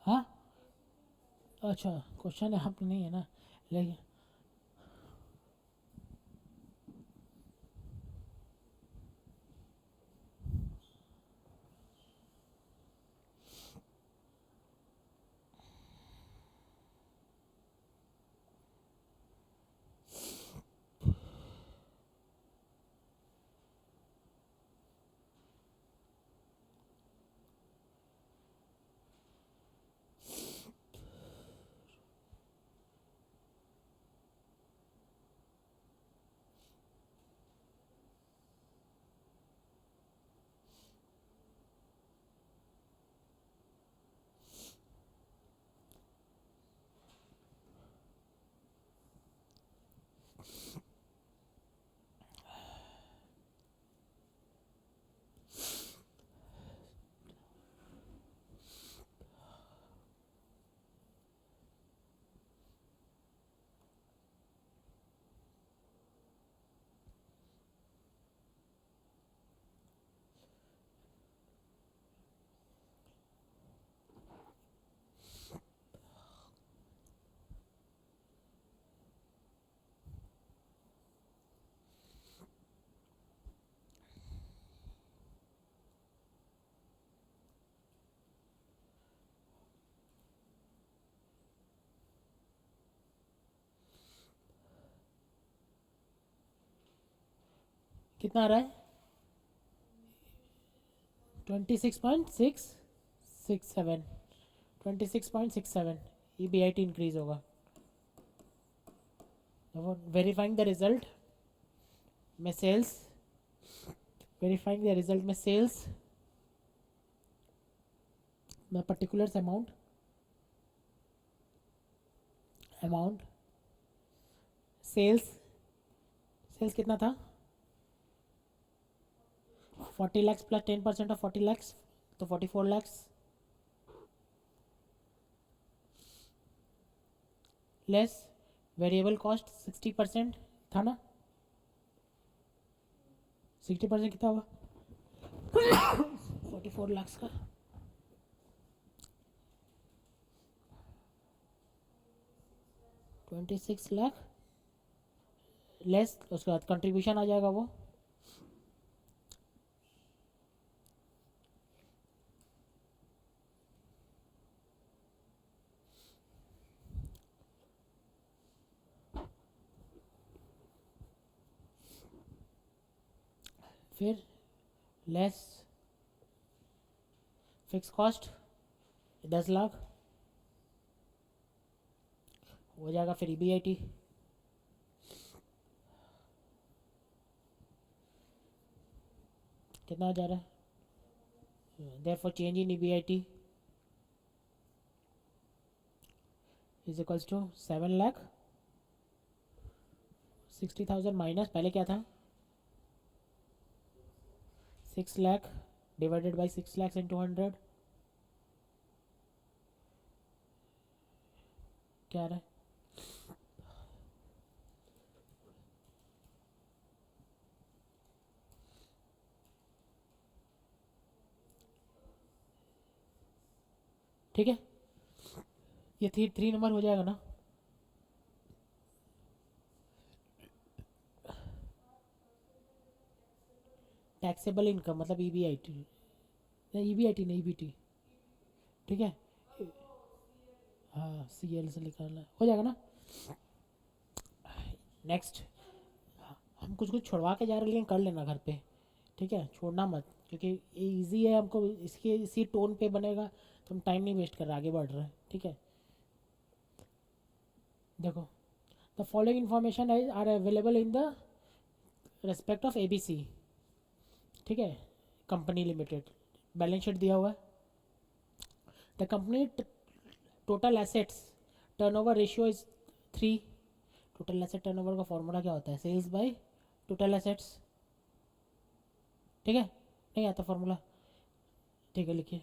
हाँ, अच्छा, क्वेश्चन यहाँ पे नहीं है ना, लेकिन कितना आ रहा है, 26.667, 26.67, E B I T increase होगा। वेरीफाइंग द रिजल्ट में सेल्स, वेरीफाइंग द रिजल्ट में सेल्स में particulars amount, amount sales, sales कितना था, 40 lakhs प्लस 10% ऑफ 40 lakhs, तो 44 lakhs, लेस वेरिएबल कॉस्ट 60% था ना, 60% कितना होगा, 44 lakhs का, 26 लाख लेस, उसके बाद कंट्रीब्यूशन आ जाएगा वो, फिर लेस फिक्स कॉस्ट 10 लाख हो जाएगा, फिर ईबीआईटी कितना जा रहा है, therefore change in EBIT is equals to 7 lakh 60,000 minus पहले क्या था, 6 lakh divided by 6 lakhs into 100, क्या आ रहा है, ठीक है, ये 3 नंबर हो जाएगा ना। टैक्सेबल इनकम मतलब ईबीआईटी नहीं, ईबीआईटी नहीं, ईबीटी, ठीक है, हाँ सी एल से निकालना हो जाएगा ना। नेक्स्ट, हम कुछ कुछ छुड़वा के जा रहे हैं लेकिन कर लेना घर पे, ठीक है, छोड़ना मत, क्योंकि ये ईजी है, हमको इसके इसी टोन पे बनेगा तो हम टाइम नहीं वेस्ट कर रहे, आगे बढ़ रहे हैं, ठीक है। देखो, the following information are available in the respect of ABC, ठीक है, कंपनी लिमिटेड, बैलेंस शीट दिया हुआ है। The company total assets turnover ratio is 3। Total asset turnover का फॉर्मूला क्या होता है? सेल्स बाय टोटल एसेट्स, ठीक है, नहीं आता फॉर्मूला, ठीक है, लिखिए।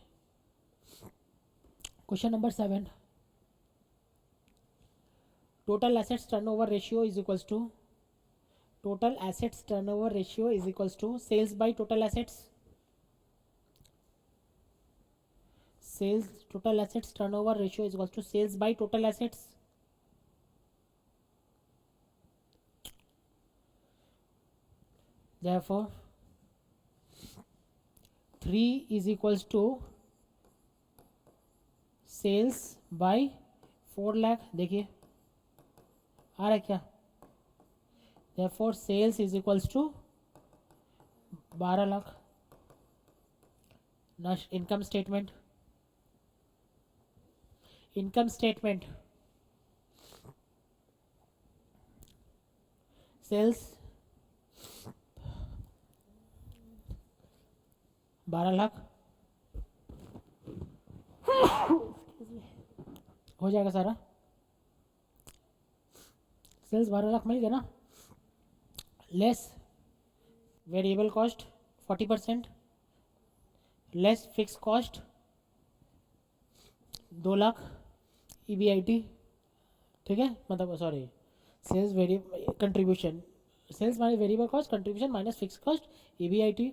Question number 7, total assets turnover ratio is equals to, total assets turnover ratio is equals to sales by total assets, sales total assets turnover ratio is equals to sales by total assets. therefore 3 is equals to sales by 4 lakh, देखिए आ रहा है क्या? therefore sales is equals to 12 lakh. Income statement, income statement, sales 12 lakh हो जाएगा सारा, सेल्स 12 लाख मिल गया ना, less variable cost 40%, less fix cost 2 lakh EBIT, ठीक है, मतलब sorry, sales very contribution, sales minus variable cost, contribution minus fix cost, EBIT,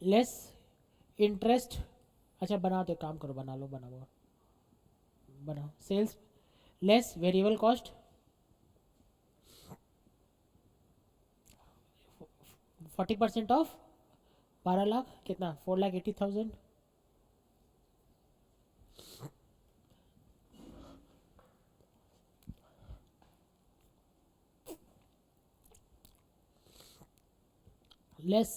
less interest. अच्छा बनाओ तो काम करो, बना लो, बनाओ बनाओ, sales less variable cost 40% of 12 lakh कितना, 4,80,000, less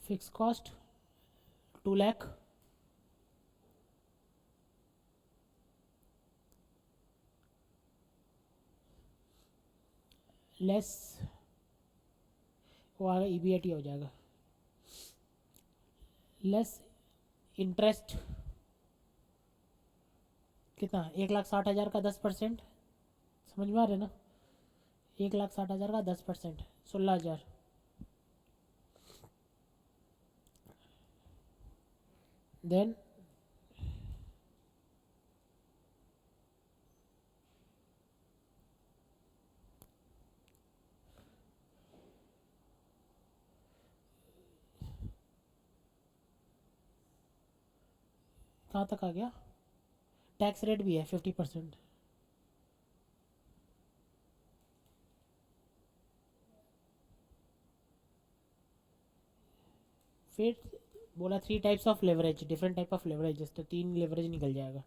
fix cost 2 lakh, less वो आएगा EBIT हो जाएगा, लेस इंटरेस्ट कितना, 1,60,000 का 10%, समझ में आ रहा है ना, 1,60,000 का 10%, 16,000, देन कहाँ तक आ गया, टैक्स रेट भी है 50%, फिर बोला 3 types of leverage, different type of leverage, तो 3 लेवरेज निकल जाएगा।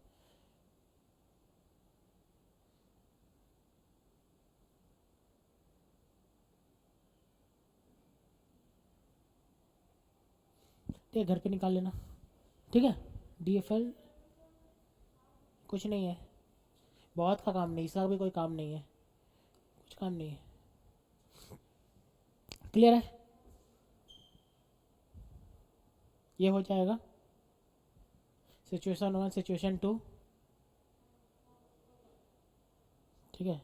ठीक है, घर पे निकाल लेना, ठीक है। DFL कुछ नहीं है, बहुत का काम नहीं, इसका भी कोई काम नहीं है, कुछ काम नहीं है, क्लियर है, ये हो जाएगा। सिचुएशन 1, सिचुएशन 2, ठीक है,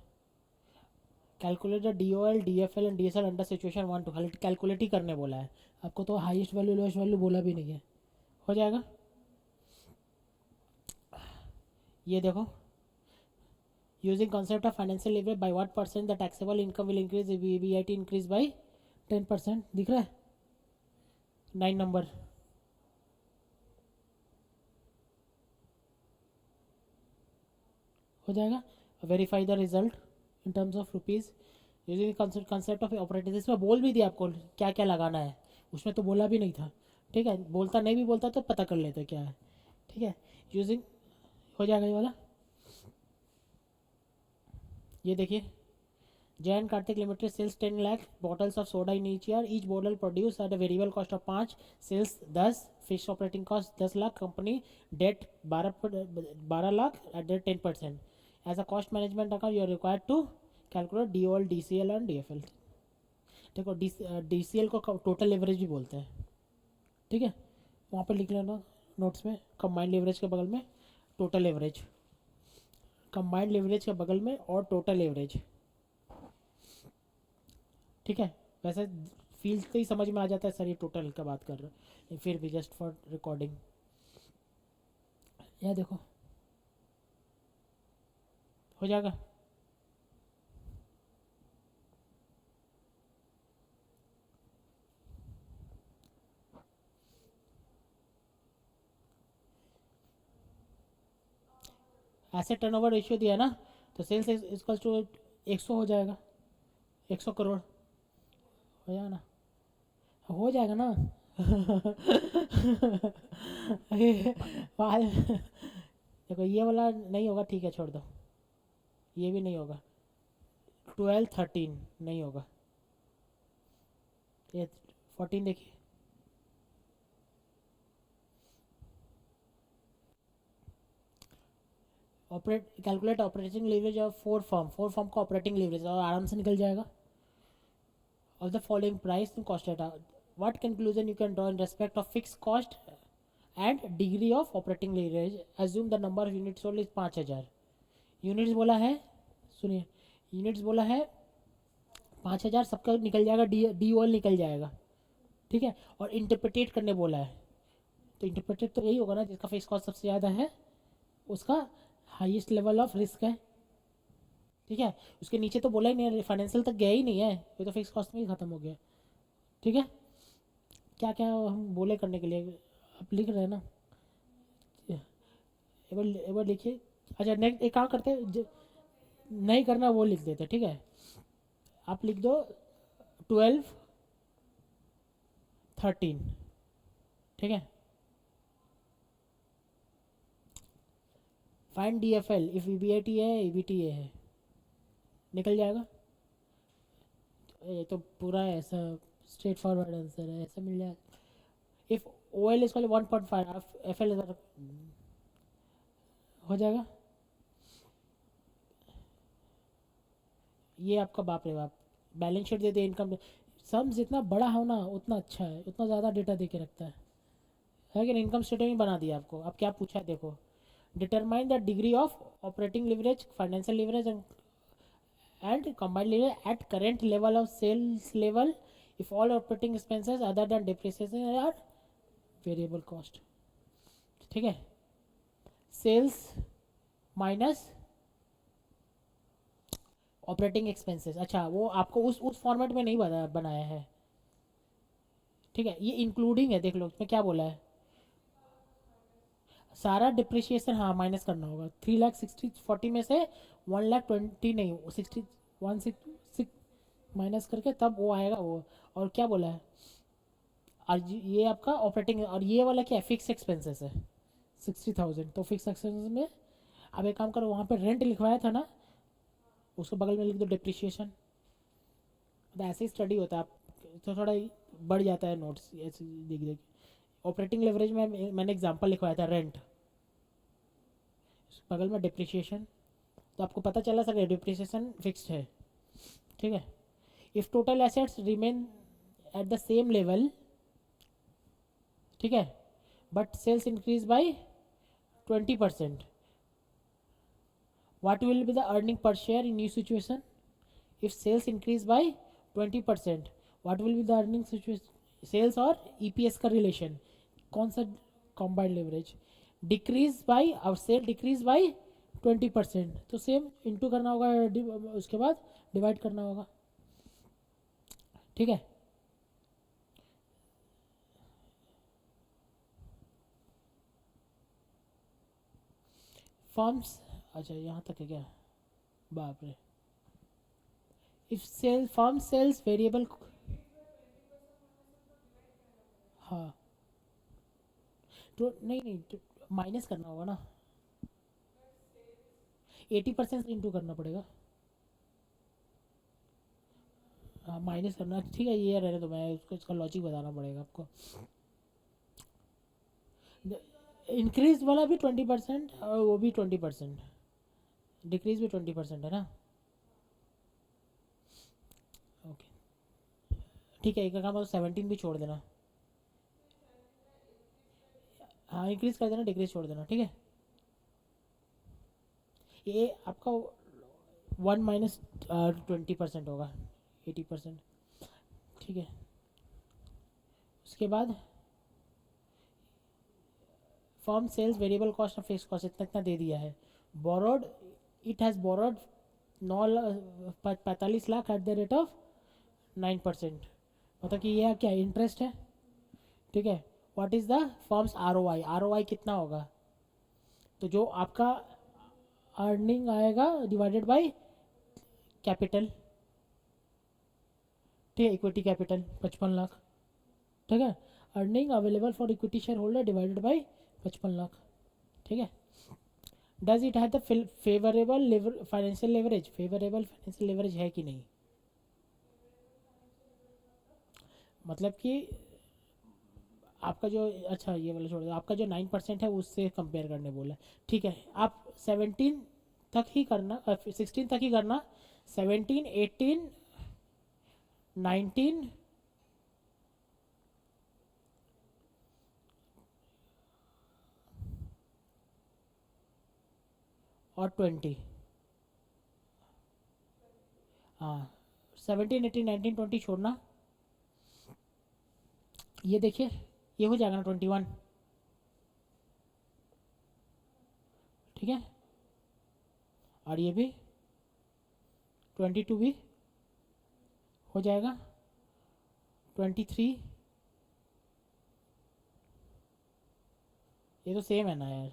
calculate the DOL DFL and DSL under situation 1 2, खाली कैलकुलेट ही करने बोला है आपको, तो हाईएस्ट वैल्यू लोएस्ट वैल्यू बोला भी नहीं है, हो जाएगा। ये देखो, using concept of financial leverage by what percent the taxable income will increase, EBIT increase by 10%, दिख रहा है 9 नंबर, हो जाएगा। Verify the result in terms of rupees using concept of operating, इसमें बोल भी दिया आपको क्या क्या लगाना है, उसमें तो बोला भी नहीं था, ठीक है, बोलता नहीं भी बोलता तो पता कर लेते क्या है। ठीक है, यूजिंग हो जाएगा ये वाला। ये देखिए, Jain Kartik limited sales 10 lakh bottles of soda in each year, each bottle produce at a variable cost of 5, sales 10, fix operating cost 10 lakh, company debt 12 lakh at the 10%। As a cost management account you are required to calculate D O L D C L and D F L. देखो डी सी एल को टोटल लेवरेज भी बोलते हैं। ठीक है, वहाँ पर लिख लेना नोट्स में, कंबाइंड लेवरेज के बगल में टोटल लेवरेज, कंबाइंड लेवरेज के बगल में और टोटल लेवरेज। ठीक है, वैसे फील से ही समझ में आ जाता है सर ये टोटल का बात कर रहे हैं, फिर भी जस्ट फॉर रिकॉर्डिंग। यह देखो हो जाएगा। एसेट टर्नओवर रेशियो दिया है ना, तो सेल्स इक्वल्स टू 100 हो जाएगा, 100 करोड़ हो जाएगा ना, हो जाएगा ना। अरे बाद देखो ये वाला नहीं होगा, ठीक है छोड़ दो, ये भी नहीं होगा, 12 13 नहीं होगा, ये 14 देखिए। Operate calculate operating leverage of 4 form का ऑपरेटिंग लीवरेज और आराम से निकल जाएगा। Of the following price and cost data, what conclusion you can draw in respect of fix cost and degree of operating leverage, assume the number of unit sold is 5000। Units बोला है, सुनिए, यूनिट्स बोला है 5000, सबका निकल जाएगा, डी ओल निकल जाएगा। ठीक है, और इंटरप्रेटेट करने बोला है, तो इंटरप्रेटेट तो यही होगा ना जिसका फिक्स कॉस्ट सबसे ज़्यादा है, उसका हाईएस्ट लेवल ऑफ रिस्क है। ठीक है, उसके नीचे तो बोला ही नहीं है, फाइनेंशियल तक गया ही नहीं है, ये तो फिक्स कॉस्ट में ही खत्म हो गया। ठीक है, क्या क्या हम बोले करने के लिए, आप लिख रहे हैं ना, एक बार लिखिए। अच्छा नेक्स्ट एक काम करते हैं, नहीं करना वो लिख देते, ठीक है, आप लिख दो 12 13। ठीक है, find D F L if EBIT है ईबीटीए है, निकल जाएगा। ये तो पूरा ऐसा स्ट्रेट फॉरवर्ड आंसर है, ऐसा मिल जाएगा। If O L is 1.5, F L हो जाएगा। ये आपका बाप रे बाप, बैलेंस शीट दे दे, इनकम सम जितना बड़ा हो ना उतना अच्छा है, उतना ज़्यादा डेटा दे के रखता है कि इनकम स्टेटमेंट बना दिया आपको। अब क्या पूछा है देखो, determine the degree of operating leverage, financial leverage and combined level at current level of sales level if all operating expenses other than depreciation are variable cost। ठीक है, सेल्स माइनस ऑपरेटिंग एक्सपेंसेस, अच्छा वो आपको उस फॉर्मेट में नहीं बनाया है। ठीक है, ये इंक्लूडिंग है, देख लो इसमें क्या बोला है, सारा डिप्रिशिएशन हाँ माइनस करना होगा। 3 लाख 60 40 में से 1 लाख 20 नहीं 60 माइनस करके तब वो आएगा वो। और क्या बोला है, और ये आपका ऑपरेटिंग, और ये वाला क्या है, फिक्स एक्सपेंसेस है 60,000, तो फिक्स एक्सपेंसेस में अब एक काम करो, वहाँ पे रेंट लिखवाया था ना, उसको बगल में लिख दो डिप्रिशिएशन। तो ऐसे ही स्टडी होता है, आप तो थोड़ा बढ़ जाता है नोट्स ऐसे देख देख। ऑपरेटिंग लेवरेज में मैंने एग्जांपल लिखवाया था रेंट, बगल में डिप्रिशिएशन, तो आपको पता चला सर डिप्रिसिएशन फिक्स्ड है। ठीक है, if total assets remain at the same level, ठीक है, but sales increase by 20%, what will be the earning per share in new situation? If sales increase by 20%, what will be the earning situation, sales और EPS का relation, कौन सा combined leverage, decrease by और सेल डिक्रीज बाई 20%, तो सेम इंटू करना होगा, उसके बाद डिवाइड करना होगा। ठीक है, फॉर्म्स, अच्छा यहाँ तक है क्या, बाप रे। If sale firm sales variable, हाँ तो नहीं नहीं, माइनस करना होगा ना, 80% से इंटू करना पड़ेगा। हाँ माइनस करना, ठीक है ये रहने तो मैं उसको इसका लॉजिक बताना पड़ेगा आपको। इंक्रीज वाला भी 20% और वो भी 20%, डिक्रीज भी 20% है ना। ओके ठीक है, एक काम 17 भी छोड़ देना। हाँ इंक्रीज कर देना, डिक्रीज छोड़ देना, ठीक है। ये आपका 1 - 20% होगा, 80%, ठीक है। उसके बाद फर्म सेल्स वेरिएबल कॉस्ट और फिक्स कॉस्ट इतना इतना दे दिया है। Borrowed, it has borrowed 45 lakh at the rate of 9%। मतलब कि यह क्या इंटरेस्ट है, ठीक है। What is the firms ROI, ROI कितना होगा, तो जो आपका अर्निंग आएगा डिवाइडेड बाय कैपिटल, ठीक है, इक्विटी कैपिटल 55 लाख, ठीक है। Earning available for equity share holder divided bye 55 lakh, ठीक है। Does it have the favourable financial leverage, favourable financial leverage है कि नहीं, मतलब कि आपका जो, अच्छा ये वाला छोड़ दो, आपका जो 9% है उससे कंपेयर करने बोला है। ठीक है, आप 17 तक ही करना, 16 तक ही करना, 17, 18, 19 और 20, हाँ 17, 18, 19, 20 छोड़ना। ये देखिए ये हो जाएगा ना 21, ठीक है। और ये भी 22 भी हो जाएगा, 23, ये तो सेम है ना यार।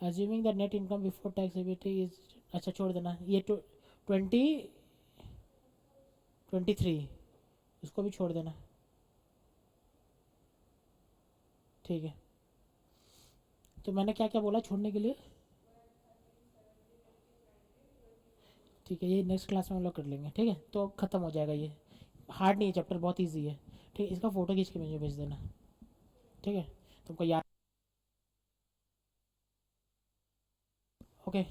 Assuming the net income before tax ability is, अच्छा छोड़ देना ये 20, 23 इसको भी छोड़ देना, ठीक है। तो मैंने क्या क्या बोला छोड़ने के लिए, ठीक है, ये नेक्स्ट क्लास में हम लोग कर लेंगे, ठीक है। तो ख़त्म हो जाएगा ये, हार्ड नहीं है चैप्टर, बहुत ईजी है, ठीक है। इसका फ़ोटो खींच के मुझे भेज देना, ठीक है, तुमको याद, ओके।